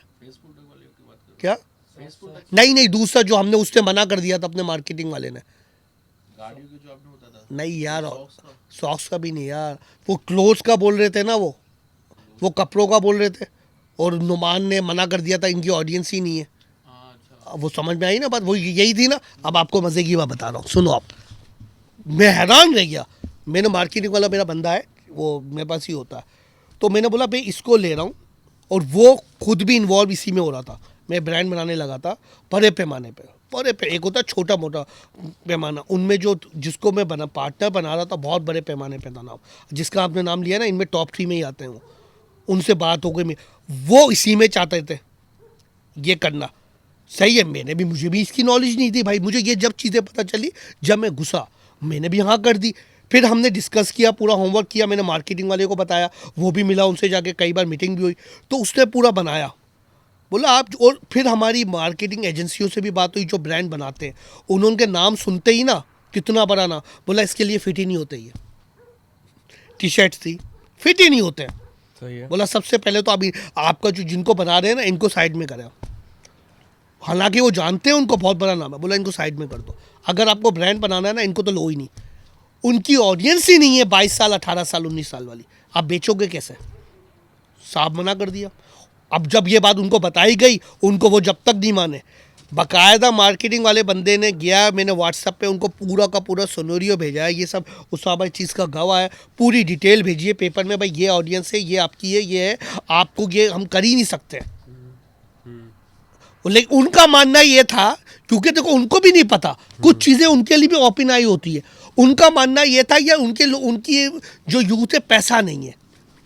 क्या, नहीं दूसरा जो हमने उससे मना कर दिया था अपने मार्केटिंग वाले ने। नहीं यार, सॉक्स का भी नहीं यार, वो क्लोथ्स का बोल रहे थे ना, वो वो कपड़ों का बोल रहे थे और नुमान ने मना कर दिया था, इनकी ऑडियंस ही नहीं है। अब वो समझ में आई ना बात, वो यही थी ना। अब आपको मज़े की बात बता रहा हूँ, सुनो आप। मैं हैरान रह गया। मैंने मार्केटिंग वाला मेरा बंदा है, वो मेरे पास ही होता है, तो मैंने बोला भाई इसको ले रहा हूँ, और वो खुद भी इन्वॉल्व इसी में हो रहा था। मैं ब्रांड बनाने लगा था बड़े पैमाने पे। एक होता है छोटा मोटा पैमाना, उनमें जो जिसको मैं पार्टनर बना रहा था बहुत बड़े पैमाने पे था नाम, जिसका आपने नाम लिया ना, इनमें टॉप 3 में ही आते हैं वो। उनसे बात हो गई, वो इसी में चाहते थे ये करना। सही है, मुझे भी इसकी नॉलेज नहीं थी भाई। मुझे ये जब चीज़ें पता चली, जब मैं घुसा, मैंने भी हाँ कर दी। फिर हमने डिस्कस किया, पूरा होमवर्क किया, मैंने मार्केटिंग वाले को बताया, वो भी मिला उनसे जाके, कई बार मीटिंग भी हुई, तो उसने पूरा बनाया। बोला आप, और फिर हमारी मार्केटिंग एजेंसियों से भी बात हुई जो ब्रांड बनाते हैं, उन्होंने नाम सुनते ही ना, कितना बड़ा नाम, बोला इसके लिए फिट ही नहीं होते, ये टी शर्ट थी फिट ही नहीं होते हैं। सही है। बोला सबसे पहले तो अभी आपका जो जिनको बना रहे हैं ना, इनको साइड में करें। हालांकि वो जानते हैं उनको बहुत बड़ा नाम है, बोला इनको साइड में कर दो। अगर आपको ब्रांड बनाना है ना, इनको तो लो ही नहीं। उनकी ऑडियंस ही नहीं है 22 साल 18 साल 19 साल वाली, आप बेचोगे कैसे? साहब मना कर दिया। अब जब ये बात उनको बताई गई, उनको वो जब तक नहीं माने, बाकायदा मार्केटिंग वाले बंदे ने गया, मैंने व्हाट्सएप पे उनको पूरा का पूरा सोनोरियो भेजा है, ये सब उसा भाई चीज़ का गवाह है, पूरी डिटेल भेजिए पेपर में, भाई ये ऑडियंस है, ये आपकी है, ये है, आपको ये हम कर ही नहीं सकते। लेकिन उनका मानना ये था, क्योंकि देखो उनको भी नहीं पता, कुछ चीज़ें उनके लिए भी ओपन आई होती है। उनका मानना ये था या उनकी जो यूथ है पैसा नहीं है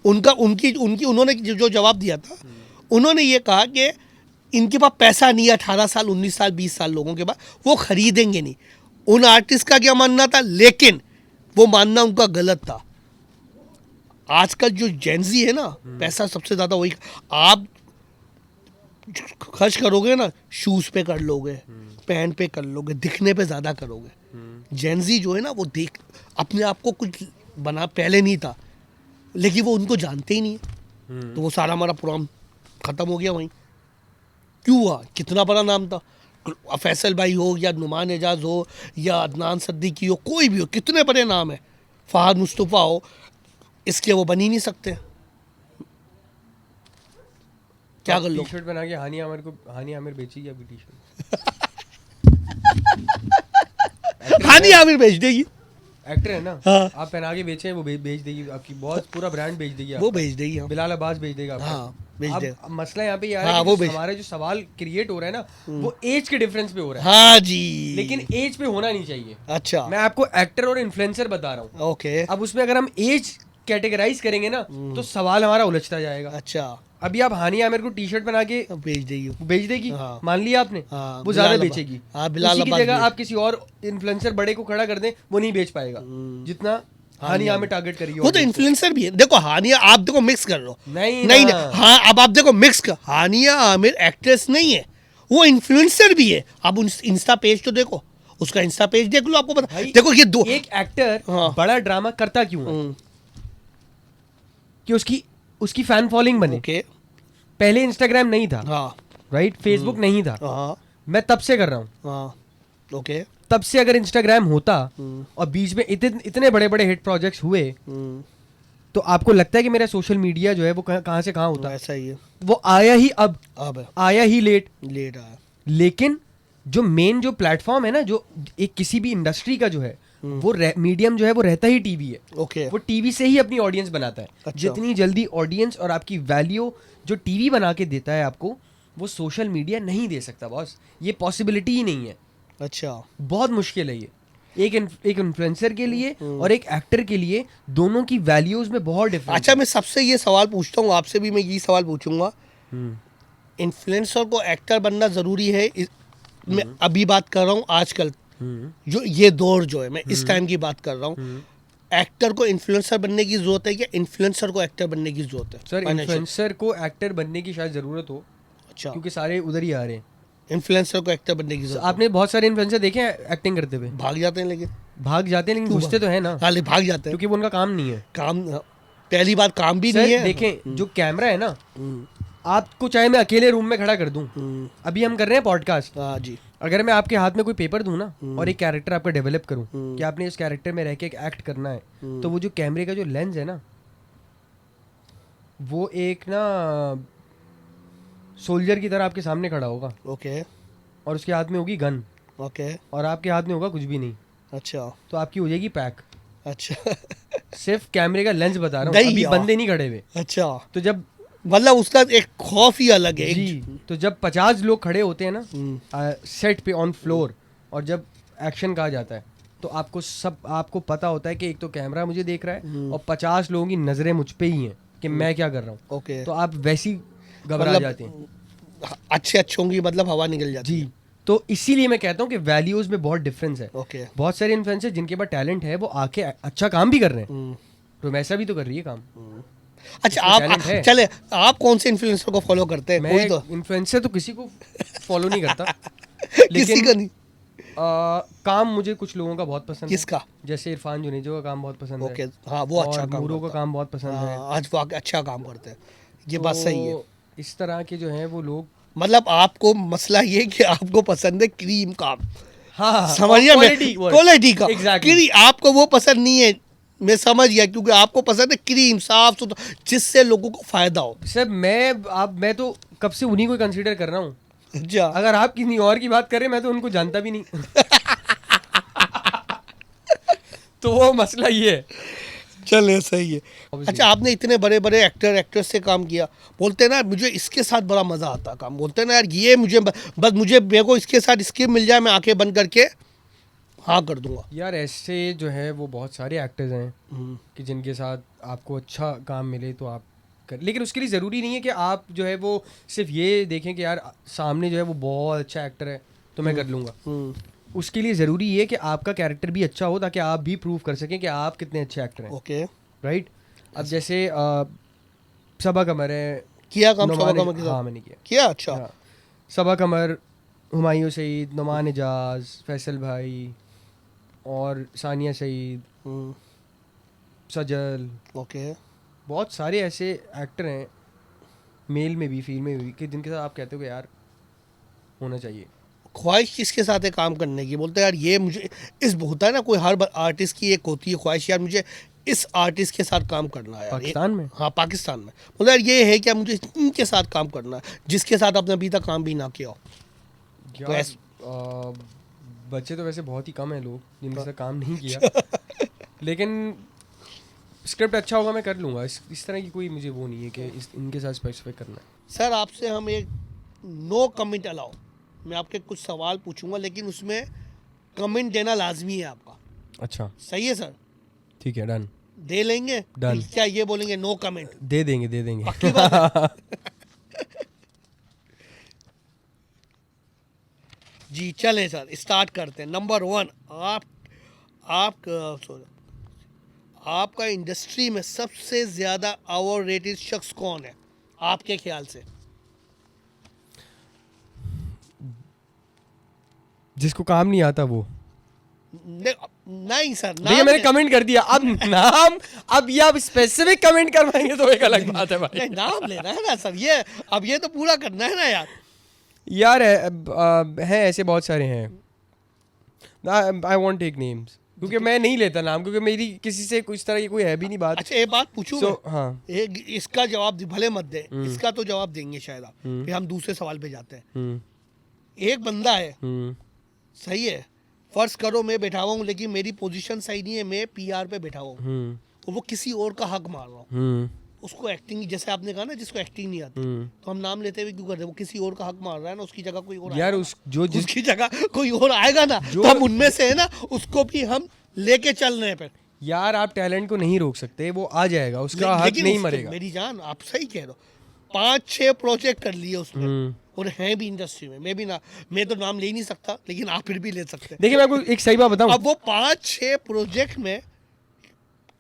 उन्होंने जो जवाब दिया था, उन्होंने ये कहा कि इनके पास पैसा नहीं है, 18 साल 19 साल 20 साल लोगों के पास, वो खरीदेंगे नहीं। उन आर्टिस्ट का क्या मानना था, लेकिन वो मानना उनका गलत था। आजकल जो जेनजी है ना, पैसा सबसे ज़्यादा वही, आप खर्च करोगे ना, शूज़ पे कर लोगे, पैंट पे कर लोगे, दिखने पे ज़्यादा करोगे। जेनजी जो है ना, वो देख अपने आप को कुछ बना, पहले नहीं था, लेकिन वो उनको जानते ही नहीं है। तो वो सारा हमारा प्रोग्राम ख़त्म हो गया वहीं। क्यों हुआ? कितना बड़ा नाम था, फैसल भाई हो या नुमान एजाज हो या अदनान सिद्दीकी हो, कोई भी हो, कितने बड़े नाम है, फहद मुस्तफ़ा हो, इसके वो बन ही नहीं सकते। क्या कर लो? टी शर्ट बना के हानी आमिर बेचेगी अभी टी शर्ट। हानी आमिर बेच देगी, एक्टर है ना। हाँ। आप पहना के बेचें, वो बेच देगी आपकी, बहुत पूरा ब्रांड बेच देगी। वो बेच देगी। बिलाल अब्बास बेच देगा। हाँ, बेच देगा। अब मसला यहाँ पे यार हाँ, है वो कि बेच, हमारा जो सवाल क्रिएट हो रहा है ना, वो एज के डिफरेंस पे हो रहा है। हाँ जी, लेकिन एज पे होना नहीं चाहिए। अच्छा, मैं आपको एक्टर और इन्फ्लुएंसर बता रहा हूँ। ओके, अब उसमें अगर हम एज कैटेगराइज करेंगे ना, तो सवाल हमारा उलझता जाएगा। अच्छा, अभी आप हानी आमिर को टी शर्ट बना के बेच देगी, हाँ। मान लिया आपने, हाँ, वो ज्यादा बिलाल बेचेगी। हाँ, बिलाल उसी की अब्बास जगह बेच- आप किसी और इन्फ्लुएंसर बड़े को खड़ा कर दें, वो नहीं बेच पाएगा जितना हानी आमिर टारगेट करेगी। वो तो इन्फ्लुएंसर भी है। देखो हानिया, आप देखो मिक्स कर लो, नहीं नहीं ना। हाँ, अब आप देखो मिक्स कर, हानिया आमिर एक्ट्रेस नहीं है, वो इन्फ्लुएंसर भी है। अब इंस्टा पेज तो देखो, उसका इंस्टा पेज देख लो, आपको पता। भाई, देखो ये दो, एक एक्टर हाँ। बड़ा ड्रामा करता क्यों है? कि उसकी फैन फॉलोइंग बने। ओके, पहले इंस्टाग्राम नहीं था, हाँ, राइट, फेसबुक नहीं था, हाँ, मैं तब से कर रहा हूँ। हाँ, ओके, तब से अगर इंस्टाग्राम होता और बीच में इतने बड़े बड़े हिट प्रोजेक्ट्स हुए, तो आपको लगता है कि मेरा सोशल मीडिया जो है वो कहाँ से कहाँ होता? ऐसा ही है। वो आया ही अब है। आया ही लेट आया। लेकिन जो मेन जो प्लेटफॉर्म है ना, जो एक किसी भी इंडस्ट्री का जो है, वो मीडियम जो है वो रहता ही टीवी है। ओके, वो टीवी से ही अपनी ऑडियंस बनाता है। अच्छा। जितनी जल्दी ऑडियंस और आपकी वैल्यू जो टीवी बना के देता है आपको, वो सोशल मीडिया नहीं दे सकता बॉस। ये पॉसिबिलिटी ही नहीं है। अच्छा, बहुत मुश्किल है ये। एक इन्फ्लुएंसर के लिए और एक एक्टर के लिए दोनों की वैल्यूज में बहुत डिफरेंस। अच्छा, मैं सबसे ये सवाल पूछता हूँ, आपसे भी मैं यही सवाल पूछूंगा, इन्फ्लुएंसर को एक्टर बनना जरूरी है? मैं अभी बात कर रहा हूँ आजकल, जो ये दौर जो है, मैं इस टाइम की बात कर रहा हूँ। एक्टर को इन्फ्लुएंसर बनने की जरूरत है या इन्फ्लुएंसर को एक्टर बनने की जरूरत है? सर, इन्फ्लुएंसर को एक्टर बनने की शायद जरूरत हो। अच्छा, क्योंकि सारे उधर ही आ रहे हैं। इन्फ्लुएंसर को एक्टर बनने की जरूरत आपने बहुत सारे इन्फ्लुएंसर देखे हैं एक्टिंग करते हुए? भाग जाते हैं, लेकिन भाग जाते हैं, लेकिन घुसते तो है ना। हाँ, भाग जाते हैं क्योंकि वो उनका काम नहीं है। काम, पहली बात काम भी सर, नहीं है। देखें, जो कैमरा है ना, आपको चाहे मैं अकेले रूम में खड़ा कर दूं, अभी हम कर रहे हैं पॉडकास्ट, हाँ जी, अगर मैं आपके हाथ में कोई पेपर दूं ना और एक कैरेक्टर आपका डेवलप करूं कि आपने इस कैरेक्टर में रह के एक एक्ट करना है, तो वो जो कैमरे का जो लेंस है ना, वो एक ना सोल्जर की तरह आपके सामने खड़ा होगा ओके और उसके हाथ में होगी गन ओके और आपके हाथ में होगा कुछ भी नहीं, अच्छा तो आपकी हो जाएगी पैक। अच्छा सिर्फ कैमरे का लेंस बता रहा हूँ, नहीं अभी यार। बंदे नहीं खड़े हुए। अच्छा तो जब मतलब उसका एक खौफ ही अलग है। जी, तो जब 50 लोग खड़े होते हैं ना हम्म, सेट पे ऑन फ्लोर, और जब एक्शन कहा जाता है तो आपको पता होता है कि एक तो कैमरा मुझे देख रहा है और 50 लोगों की नजरें मुझ पे ही हैं कि मैं क्या कर रहा हूँ, ओके तो आप वैसी घबरा मतलब जाते हैं। अच्छे अच्छों की मतलब हवा निकल जाती जी, है। तो इसीलिए मैं कहता हूँ कि वैल्यूज में बहुत डिफरेंस है। ओके बहुत सारे इन्फ्लुएंसर जिनके पास टैलेंट है वो आके अच्छा काम भी कर रहे हैं, हम्म, रोमैसा भी तो कर रही है काम। अच्छा उसमें आप talent है। चले आप कौन से इन्फ्लुएंसर को फॉलो करते हैं? मैं कोई तो इन्फ्लुएंसर तो किसी को फॉलो नहीं करता किसी लेकिन का नहीं। काम मुझे कुछ लोगों का बहुत पसंद किसका? है, जैसे इरफान जुनेजो का काम बहुत पसंद ओके है हाँ वो अच्छा और काम मूरो का करता काम बहुत पसंद है। है। हाँ, आज वाकई अच्छा काम करते हैं, ये बात सही है। तो इस तरह के जो हैं वो लोग, मतलब आपको मसला ये कि आपको पसंद है क्रीम काम, हाँ, समझिए मैं क्वालिटी का एग्जैक्टली। क्रीम, आपको वो पसंद नहीं है, मैं समझ गया, क्योंकि आपको पसंद है क्रीम साफ सुथरा जिससे लोगों को फायदा हो। सर मैं तो कब से उन्हीं को कंसीडर कर रहा हूँ। अच्छा अगर आप किसी और की बात करें मैं तो उनको जानता भी नहीं तो वो मसला ये है। चले सही है। Obviously. अच्छा आपने इतने बड़े बड़े एक्टर एक्ट्रेस से काम किया, बोलते हैं ना मुझे इसके साथ बड़ा मजा आता है काम, बोलते हैं ना यार ये मुझे बस मुझे मेरे को इसके साथ स्क्रिप्ट मिल जाए मैं आंखें बंद करके हाँ कर दूंगा। यार ऐसे जो है वो बहुत सारे एक्टर्स हैं कि जिनके साथ आपको अच्छा काम मिले तो आप कर, लेकिन उसके लिए ज़रूरी नहीं है कि आप जो है वो सिर्फ ये देखें कि यार सामने जो है वो बहुत अच्छा एक्टर है तो मैं कर लूँगा। उसके लिए ज़रूरी ये है कि आपका कैरेक्टर भी अच्छा हो ताकि आप भी प्रूव कर सकें कि आप कितने अच्छे एक्टर हैं। ओके राइट, अब जैसे सबा कमर है, किया काम सबा नुमान, कमर के साथ? हाँ मैंने किया। किया अच्छा हाँ, सबा कमर, हुमायूं सईद, नुमान एजाज, फैसल भाई और सानिया सईद, हम्म, सजल, ओके बहुत सारे ऐसे एक्टर हैं मेल में भी फीमेल में भी कि जिनके साथ आप कहते हो कि यार होना चाहिए। ख्वाहिश किसके साथ है काम करने की? बोलते हैं यार ये मुझे इस होता है ना कोई हर आर्टिस्ट की एक होती है ख्वाहिश, यार मुझे इस आर्टिस्ट के साथ काम करना है यार। पाकिस्तान में? हाँ पाकिस्तान में बोलते यार ये है क्या मुझे इनके साथ काम करना है जिसके साथ आपने अभी तक काम भी ना किया हो। यार बच्चे तो वैसे बहुत ही कम हैं लोग जिनके साथ काम नहीं किया लेकिन स्क्रिप्ट अच्छा होगा मैं कर लूँगा। इस तरह की कोई मुझे वो नहीं है कि इनके साथ स्पेसिफिक करना है। सर आपसे हम एक नो कमेंट अलाउ, मैं आपके कुछ सवाल पूछूंगा लेकिन उसमें कमेंट देना लाजमी है आपका। अच्छा सही है सर? ठीक है, डन। दे लेंगे? Done. क्या ये बोलेंगे नो कमेंट? दे देंगे पक्की बात है? जी चलें सर स्टार्ट करते हैं। नंबर 1, आपका इंडस्ट्री में सबसे ज्यादा ओवर रेटेड शख्स कौन है आपके ख्याल से? जिसको काम नहीं आता वो। नहीं सर देखिए मैंने कमेंट कर दिया, अब नाम, अब ये आप स्पेसिफिक कमेंट करवाएंगे तो एक अलग बात है भाई। नहीं नाम लेना है ना सर, ये अब ये तो पूरा करना है ना यार। यार है ऐसे बहुत सारे हैं, आई वॉन्ट टेक नेम्स क्योंकि मैं नहीं लेता नाम, क्योंकि मेरी किसी से कुछ तरह की कोई है भी नहीं बात। अच्छा एक बात पूछूं So, मैं? हाँ। इसका जवाब भले मत दे, इसका तो जवाब देंगे शायद आप, फिर हम दूसरे सवाल पे जाते हैं। एक बंदा है, सही है, फर्ज करो मैं बैठा हुआ हूँ लेकिन मेरी पोजीशन सही नहीं है, मैं पीआर पे बैठा हुआ हूँ और वो किसी और का हक मार रहा हूँ, उसको एक्टिंग, जैसे आपने कहा ना जिसको एक्टिंग नहीं आती, तो हम नाम लेते हुए क्यों कर रहे हैं? वो किसी और का हक मार रहा है ना, उसकी जगह कोई और यार आएगा उस उसकी जगह कोई और आएगा ना, तो हम उनमें से है ना उसको भी हम लेके चल रहे हैं पे। यार आप टैलेंट को नहीं रोक सकते, वो आ जाएगा, उसका हक नहीं मरेगा। मेरी जान आप सही कह रहे हो, 5-6 प्रोजेक्ट कर लिए उसने और हैं भी इंडस्ट्री में, मैं तो नाम ले ही नहीं सकता लेकिन आप फिर भी ले सकते हैं। देखिए मैं आपको एक सही बात बताऊं, अब वो 5-6 प्रोजेक्ट में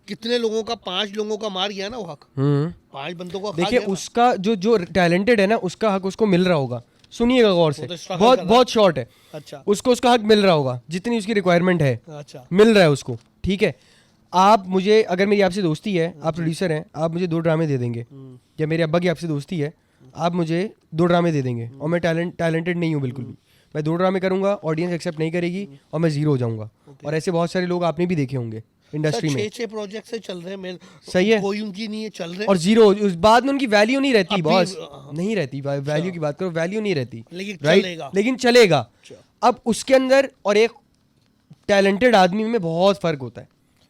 कितने लोगों का, 5 लोगों का मार गया ना वो हक, 5 बंदों को खा देखिए गया ना। उसका जो टैलेंटेड है ना उसका हक उसको मिल रहा होगा। सुनिएगा गौर से, वो तो struggle बहुत कर रहा बहुत शॉर्ट है, अच्छा उसको उसका हक मिल रहा होगा जितनी उसकी रिक्वायरमेंट है, अच्छा मिल रहा है उसको। ठीक है, आप मुझे, अगर मेरी आपसे दोस्ती है, आप प्रोड्यूसर हैं, आप मुझे 2 ड्रामे दे देंगे, या मेरे अब्बा की आपसे दोस्ती है, आप मुझे 2 ड्रामे दे देंगे और मैं टैलेंटेड नहीं हूँ बिल्कुल भी, मैं 2 ड्रामे करूंगा, ऑडियंस एक्सेप्ट नहीं करेगी और मैं जीरो हो जाऊंगा। और ऐसे बहुत सारे लोग आपने भी देखे होंगे। इंडस्ट्री में। 6 प्रोजेक्ट से चल रहे हैं मेरे, सही है। कोई उनकी नहीं है, चल रहे हैं। और जीरो उस बाद में उनकी वैल्यू नहीं रहती अभी, बॉस, हाँ। नहीं रहती वैल्यू की बात करो, वैल्यू नहीं रहती, लेकिन राइट, चलेगा। लेकिन चलेगा। अच्छा। अब उसके अंदर और एक टैलेंटेड आदमी में बहुत फर्क होता है।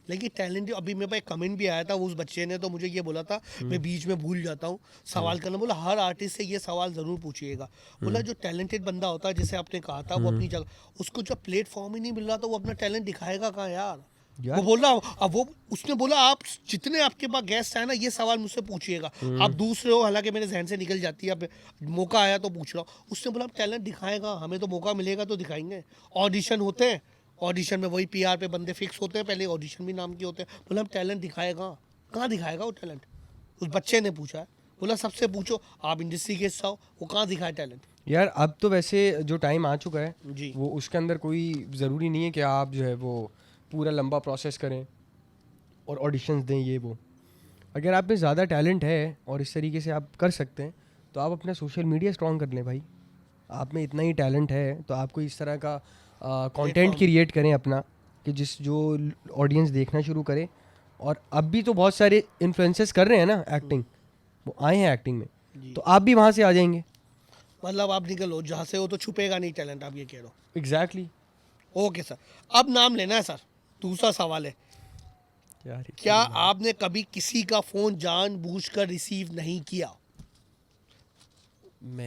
लेकिन टैलेंट, अभी मेरे पास एक कमेंट भी आया था, उस बच्चे ने तो मुझे ये बोला था, मैं बीच में भूल जाता हूँ सवाल करना, बोला हर आर्टिस्ट से ये सवाल ज़रूर पूछिएगा, बोला जो टैलेंटेड बंदा होता है, जैसे आपने कहा था, वो अपनी जगह, उसको जो प्लेटफॉर्म ही नहीं मिल रहा, तो वो अपना टैलेंट दिखाएगा कहाँ यार? वो बोल रहा, अब वो उसने बोला आप जितने आपके पास गेस्ट आए ना, ये सवाल मुझसे पूछिएगा, आप दूसरे हो, हालांकि मेरे जहन से निकल जाती है, अब मौका आया तो पूछ रहा हूँ। उसने बोला टैलेंट दिखाएगा, हमें तो मौका मिलेगा तो दिखाएंगे। ऑडिशन होते हैं, ऑडिशन में वही पीआर पे बंदे फिक्स होते हैं, पहले ऑडिशन भी नाम के होते हैं, बोला हम टैलेंट दिखाएगा, कहाँ दिखाएगा वो टैलेंट? उस बच्चे ने पूछा है, बोला सबसे पूछो, आप इंडस्ट्री के हिस्सा हो, वो कहाँ दिखाए टैलेंट? यार अब तो वैसे जो टाइम आ चुका है जी। वो उसके अंदर कोई ज़रूरी नहीं है कि आप जो है वो पूरा लंबा प्रोसेस करें और ऑडिशंस दें ये वो। अगर आप में ज़्यादा टैलेंट है और इस तरीके से आप कर सकते हैं तो आप अपना सोशल मीडिया स्ट्रॉन्ग कर लें भाई। आप में इतना ही टैलेंट है तो आपको इस तरह का कंटेंट क्रिएट करें अपना, कि जो ऑडियंस देखना शुरू करे। और अब भी तो बहुत सारे इन्फ्लुएंसर्स कर रहे हैं ना एक्टिंग, वो आए हैं एक्टिंग में, तो आप भी वहाँ से आ जाएंगे। मतलब आप निकलो जहाँ से हो, तो छुपेगा नहीं टैलेंट, आप ये कह रहे हो? एग्जैक्टली। ओके सर, अब नाम लेना है सर। दूसरा सवाल है, क्या आपने कभी किसी का फोन जानबूझकर रिसीव नहीं किया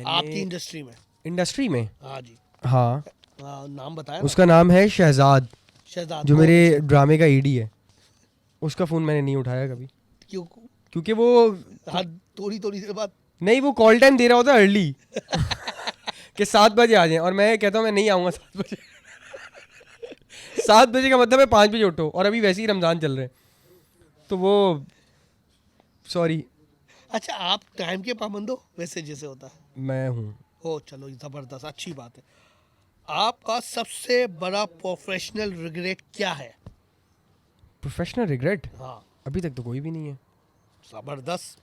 आपकी इंडस्ट्री में? हाँ जी। हाँ, नाम बताया उसका नाम है शहजाद, शहजाद, जो मेरे ड्रामे का ईडी है। उसका फ़ोन मैंने नहीं उठाया कभी, क्यों? क्योंकि वो हाँ, थोड़ी देर बाद नहीं, वो कॉल टाइम दे रहा होता अर्ली कि 7 बजे आ जाएं, और मैं कहता हूँ मैं नहीं आऊँगा 7 बजे 7 बजे का मतलब है 5 बजे उठो, और अभी वैसे ही रमज़ान चल रहे हैं, तो वो सॉरी। अच्छा, आप टाइम के पाबंद हो वैसे जैसे होता है? मैं हूँ। हो, चलो ज़बरदस्त, अच्छी बात है। आपका सबसे बड़ा प्रोफेशनल रिग्रेट क्या है? Professional regret? हाँ, अभी तक तो कोई भी नहीं है। ज़बरदस्त,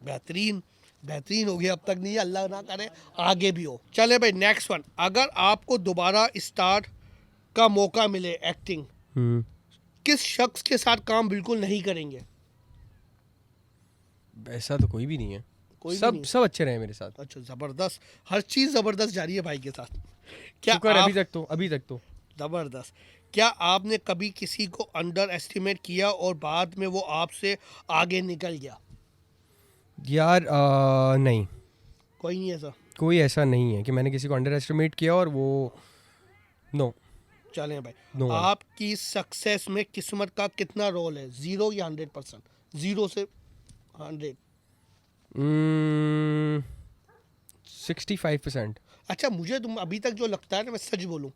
बेहतरीन हो गया, अब तक नहीं है, अल्लाह ना करे आगे भी हो। चले भाई, नेक्स्ट वन। अगर आपको दोबारा स्टार्ट का मौका मिले एक्टिंग, किस शख्स के साथ काम बिल्कुल नहीं करेंगे? ऐसा तो कोई भी नहीं है, कोई सब भी नहीं। सब अच्छे रहे मेरे साथ। अच्छा, ज़बरदस्त, हर चीज़ ज़बरदस्त जा रही है भाई के साथ। क्या शुक्र, आप, अभी तक तो ज़बरदस्त, क्या आपने कभी किसी को अंडर एस्टिमेट किया और बाद में वो आपसे आगे निकल गया? यार नहीं, कोई नहीं ऐसा? कोई ऐसा नहीं है कि मैंने किसी को अंडर एस्टिमेट किया और वो नो। चलें भाई, No. आपकी सक्सेस में किस्मत का कितना रोल है? 0 या 100%? 0 से 100? 65%। अच्छा, मुझे तुम अभी तक जो लगता है ना, मैं सच बोलूं,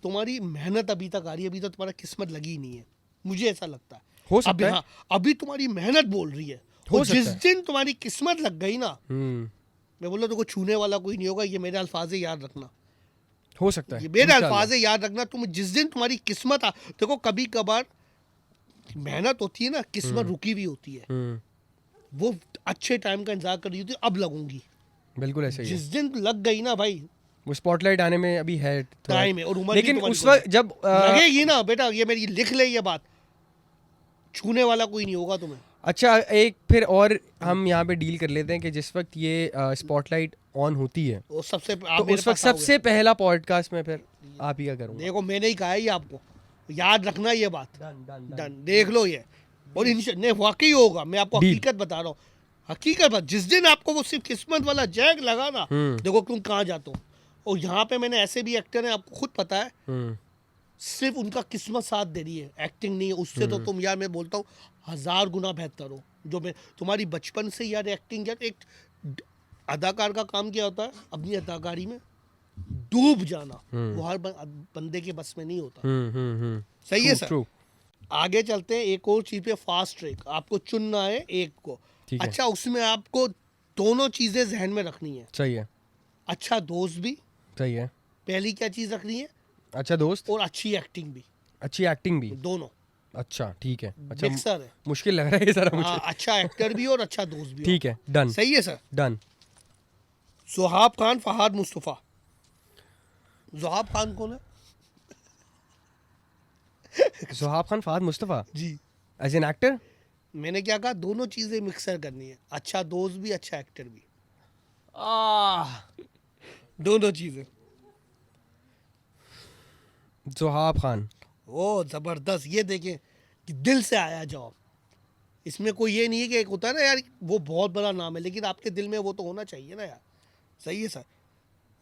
तुम्हारी मेहनत अभी तक आ रही है, अभी तक तुम्हारा किस्मत लगी ही नहीं है, मुझे ऐसा लगता है। हो सकता अभी, है। हाँ, अभी तुम्हारी मेहनत बोल रही है, हो और जिस सकता है। दिन तुम्हारी किस्मत लग गई ना, मैं बोला तो को छूने वाला कोई नहीं होगा, ये मेरे अल्फाज याद रखना, हो सकता है, ये मेरे इंशाल्लाह। अल्फाज याद रखना। तुम जिस दिन तुम्हारी किस्मत देखो, कभी कभार मेहनत होती है ना, किस्मत रुकी हुई होती है, वो अच्छे टाइम का इंतजार कर रही होती है, अब लगूंगी। बिल्कुल ऐसा ही जिस है। दिन लग गई ना भाई, वो स्पॉटलाइट आने में अभी है थोड़ा टाइम है, और उम्र भी लेकिन तुम्हारी उस वक्त जब लगेगी ना बेटा, ये मेरी लिख ले ये बात, छूने वाला कोई नहीं होगा तुम्हें। अच्छा, एक फिर और हम यहाँ पे डील कर लेते हैं कि जिस वक्त ये स्पॉटलाइट ऑन होती है, वो सबसे तो आप मेरे उस वक्त पास आओगे। सबसे पहला पॉडकास्ट में फिर आप ही का करूँगा। देखो, मैंने ही कहा है ये, आपको याद रखना ये बात। डन, देख लो ये, और नहीं वाकई होगा, मैं आपको Deal. हकीकत बता रहा हूँ, हकीकत बात। जिस दिन आपको वो सिर्फ किस्मत वाला जैक लगा ना, देखो तुम कहाँ जाते हो। और यहाँ पे मैंने ऐसे भी एक्टर हैं, आपको खुद पता है, सिर्फ उनका किस्मत साथ दे रही है, एक्टिंग नहीं है। उससे तो तुम यार, मैं बोलता हूँ 1000 गुना बेहतर हो। जो मैं तुम्हारी बचपन से यार एक्टिंग, यार एक अदाकार का काम क्या होता है, अपनी अदाकारी में डूब जाना, वो हर बंदे के बस में नहीं होता। सही है सर? आगे चलते हैं, एक और चीज पे, फास्ट ट्रैक। आपको चुनना है एक को, ठीक है। अच्छा, उसमें आपको दोनों चीजें जहन में रखनी है। सही है, अच्छा दोस्त भी, सही है। पहली क्या चीज रखनी है, अच्छा दोस्त, और अच्छी एक्टिंग भी, अच्छी एक्टिंग भी। दोनों अच्छा ठीक है। अच्छा मिक्सर है। मुश्किल लग रहा है ये सारा मुझे। हाँ, अच्छा एक्टर भी और अच्छा दोस्त भी। ठीक है, डन। सही है सर? डन। सुहाब खान, फहाद मुस्तफा। सुहाब खान कौन है? सुहाब खान, फहद मुस्तफ़ा जी, एज एन एक्टर. मैंने क्या कहा, दोनों चीजें मिक्सर करनी है, अच्छा दोस्त भी अच्छा एक्टर भी, दोनों चीजें. सुहाब खान. ओ जबरदस्त. ये देखें कि दिल से आया जवाब. इसमें कोई ये नहीं है कि एक होता है ना यार वो बहुत बड़ा नाम है, लेकिन आपके दिल में वो तो होना चाहिए ना यार. सही है सर.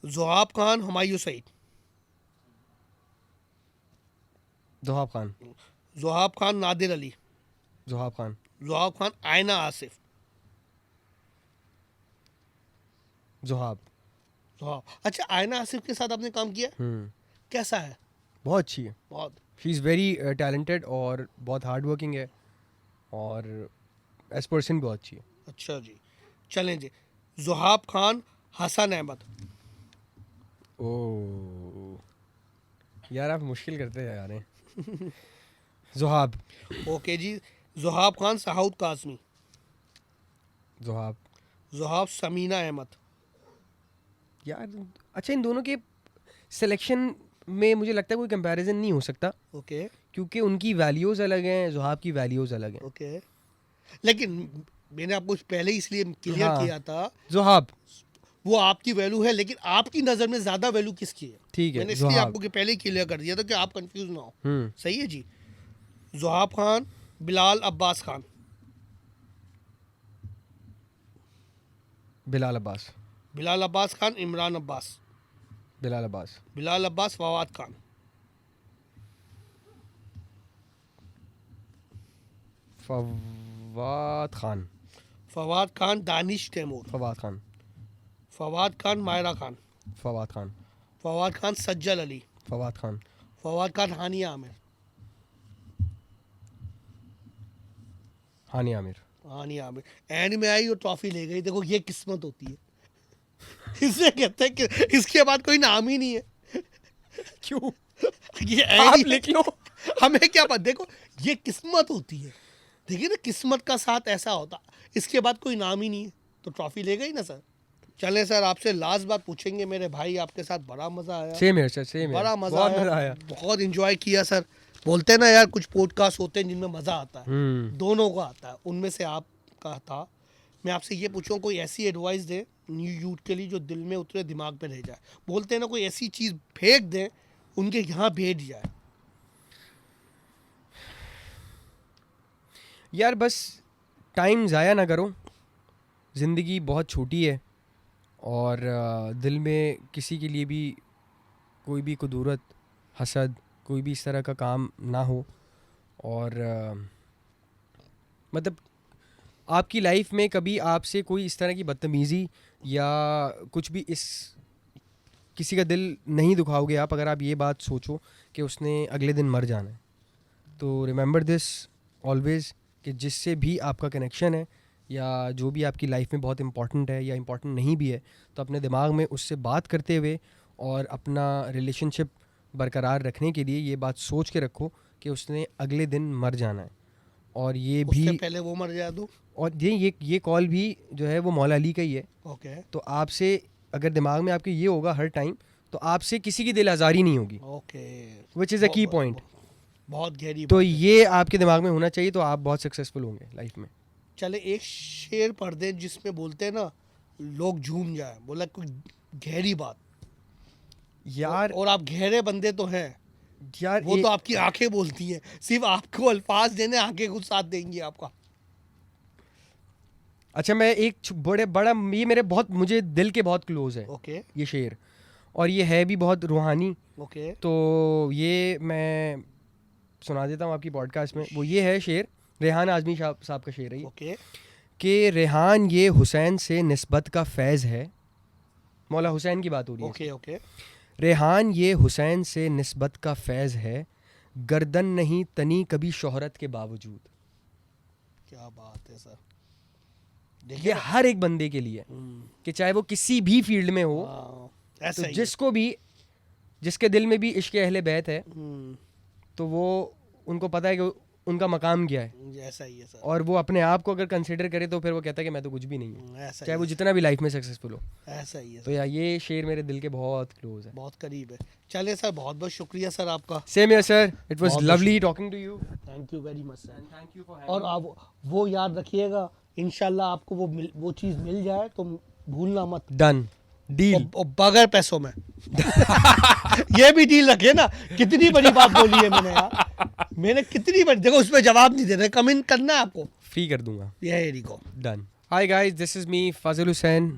ज़ुहाब खान, हुमायूं सईद. सुहाब खान. ज़ुहाब खान, नादिर अली. सुहाब खान. ज़ुहाब खान, आयना आसिफ. सुहाब. ज़ुहाब. अच्छा, आयना आसिफ के साथ आपने काम किया, कैसा है? बहुत अच्छी है. बहुत. शी इज़ वेरी टैलेंटेड और बहुत हार्ड वर्किंग है और एज पर्सन बहुत अच्छी है. अच्छा जी, चलें जी. ज़ुहाब खान, हसन अहमद. ओ यार आप मुश्किल करते जा रहे हैं. ज़ुहाब. ओके जी. ज़ुहाब खान, सहाउद काज़मी. ज़ुहाब. ज़ुहाब, समीना अहमद. यार अच्छा, इन दोनों के सिलेक्शन में मुझे लगता है कोई कंपैरिजन नहीं हो सकता ओके क्योंकि उनकी वैल्यूज़ अलग हैं, ज़ुहाब की वैल्यूज़ अलग हैं. ओके. लेकिन मैंने आपको पहले इसलिए क्लियर हाँ. किया था, ज़ुहाब. वो आपकी वैल्यू है, लेकिन आपकी नज़र में ज़्यादा वैल्यू किसकी है. ठीक है. मैंने इसलिए ज़ुहाब. आपको कि पहले ही क्लियर कर दिया था कि आप कंफ्यूज ना हो. हम्म. सही है जी. ज़ुहाब खान, बिलाल अब्बास खान. बिलाल अब्बास. बिलाल अब्बास खान, इमरान अब्बास. बिलाल अब्बास. बिलाल अब्बास, फवाद खान. फवाद खान. फवाद खान, दानिश तैमूर. फवाद खान. फवाद खान, मायरा खान. फवाद खान. फवाद खान, सज्जल अली. फवाद खान. फवाद खान, हानिया आमिर. हानिया आमिर. हानिया आमिर. एंड में आई और ट्रॉफी ले गई. देखो ये किस्मत होती है. इससे कहते हैं कि इसके बाद कोई नाम ही नहीं है. क्यों? ये आप ऐड ही लिख लो. हमें क्या पता. देखो ये किस्मत होती है. देखिए ना, किस्मत का साथ ऐसा होता. इसके बाद कोई नाम ही नहीं है तो ट्रॉफी ले गई ना सर. चलें सर, आपसे लास्ट बात पूछेंगे मेरे भाई. आपके साथ बड़ा मजा आया. सेम है सर, सेम है. बड़ा मजा बहुत आया. मजा आया. बहुत इंजॉय किया सर. बोलते हैं ना यार, कुछ पॉडकास्ट होते हैं जिनमें मजा आता है. दोनों को आता है. उनमें से आपका था. मैं आपसे ये पूछूं, कोई ऐसी एडवाइस दे न्यू यूथ के लिए जो दिल में उतरे, दिमाग पे रह जाए. बोलते हैं ना, कोई ऐसी चीज़ फेंक दें उनके यहाँ भेज जाए. यार बस टाइम ज़ाया ना करो. ज़िंदगी बहुत छोटी है और दिल में किसी के लिए भी कोई भी कुदूरत, हसद, कोई भी इस तरह का काम ना हो. और मतलब आपकी लाइफ में कभी आपसे कोई इस तरह की बदतमीज़ी या कुछ भी इस किसी का दिल नहीं दुखाओगे आप अगर आप ये बात सोचो कि उसने अगले दिन मर जाना है. तो रिमेंबर दिस ऑलवेज़ कि जिससे भी आपका कनेक्शन है या जो भी आपकी लाइफ में बहुत इंपॉर्टेंट है या इंपॉर्टेंट नहीं भी है, तो अपने दिमाग में उससे बात करते हुए और अपना रिलेशनशिप बरकरार रखने के लिए ये बात सोच के रखो कि उसने अगले दिन मर जाना है. और ये भी उससे पहले वो मर जाए तो. और ये कॉल भी जो है वो मौला अली का ही है. ओके तो आपसे अगर दिमाग में आपके ये होगा हर टाइम, तो आपसे किसी की दिल आज़ारी नहीं होगी. ओके. विच इज़ अ की पॉइंट. बहुत गहरी तो बात है. ये आपके दिमाग में होना चाहिए, तो आप बहुत सक्सेसफुल होंगे लाइफ में. चले एक शेर पढ़ दे जिसमें बोलते हैं ना, लोग झूम जाए. बोला कोई गहरी बात. यार और आप गहरे बंदे तो हैं. यार वो तो आपकी आंखें बोलती हैं. सिर्फ आपको अल्फाज देने, आंखें खुद साथ देंगी आपका. अच्छा, मैं एक बड़ा ये मेरे बहुत मुझे दिल के बहुत क्लोज है ओके ये शेर. और ये है भी बहुत रूहानी. ओके. तो ये मैं सुना देता हूँ आपकी पॉडकास्ट में. वो ये है शेर, रेहान आज़मी साहब का शेर है ये, ओके. कि रेहान ये हुसैन से निस्बत का फैज़ है. मौला हुसैन की बात हो रही है. Okay okay. रेहान ये हुसैन से निस्बत का फैज़ है, गर्दन नहीं तनी कभी शोहरत के बावजूद. क्या बात है सर. ये देखिए हर एक बंदे के लिए कि चाहे वो किसी भी फील्ड में हो, ऐसा तो ही जिसको भी जिसके दिल में भी इश्क अहले बैत है, है. तो वो उनको पता है कि उनका मकाम क्या है, ऐसा ही है सर, और वो अपने आप को अगर कंसिडर करे तो फिर वो कहता है कि मैं तो कुछ भी नहीं हूँ, ऐसा चाहे ही वो जितना भी लाइफ में सक्सेसफुल हो। है, ऐसा ही है तो सर, यार ये शेर मेरे दिल के बहुत क्लोज है। बहुत करीब है। चलिए सर, बहुत बहुत शुक्रिया सर आपका। Same here sir, it was बहुत lovely talking to you. Thank you very much sir. Thank you for और आप वो याद रखिएगा, इंशाल्लाह आपको वो चीज़ मिल जाए तो भूलना मत। Done deal. और बगैर पैसों में ये भी डील रखे ना। कितनी बड़ी बात बोली है मैंने यार, मैंने कितनी बड़ी, देखो उसमें जवाब नहीं देना, कमेंट करना है आपको, फ्री कर दूंगा। ये रिको। Done. Hi guys, this is me Fazal Hussain.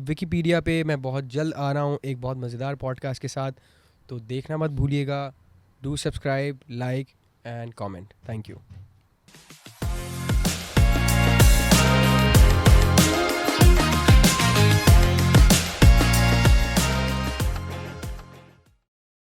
Wikipedia पे मैं बहुत जल्द आ रहा हूँ एक बहुत मज़ेदार पॉडकास्ट के साथ, तो देखना मत भूलिएगा। Do subscribe, like and comment. Thank you.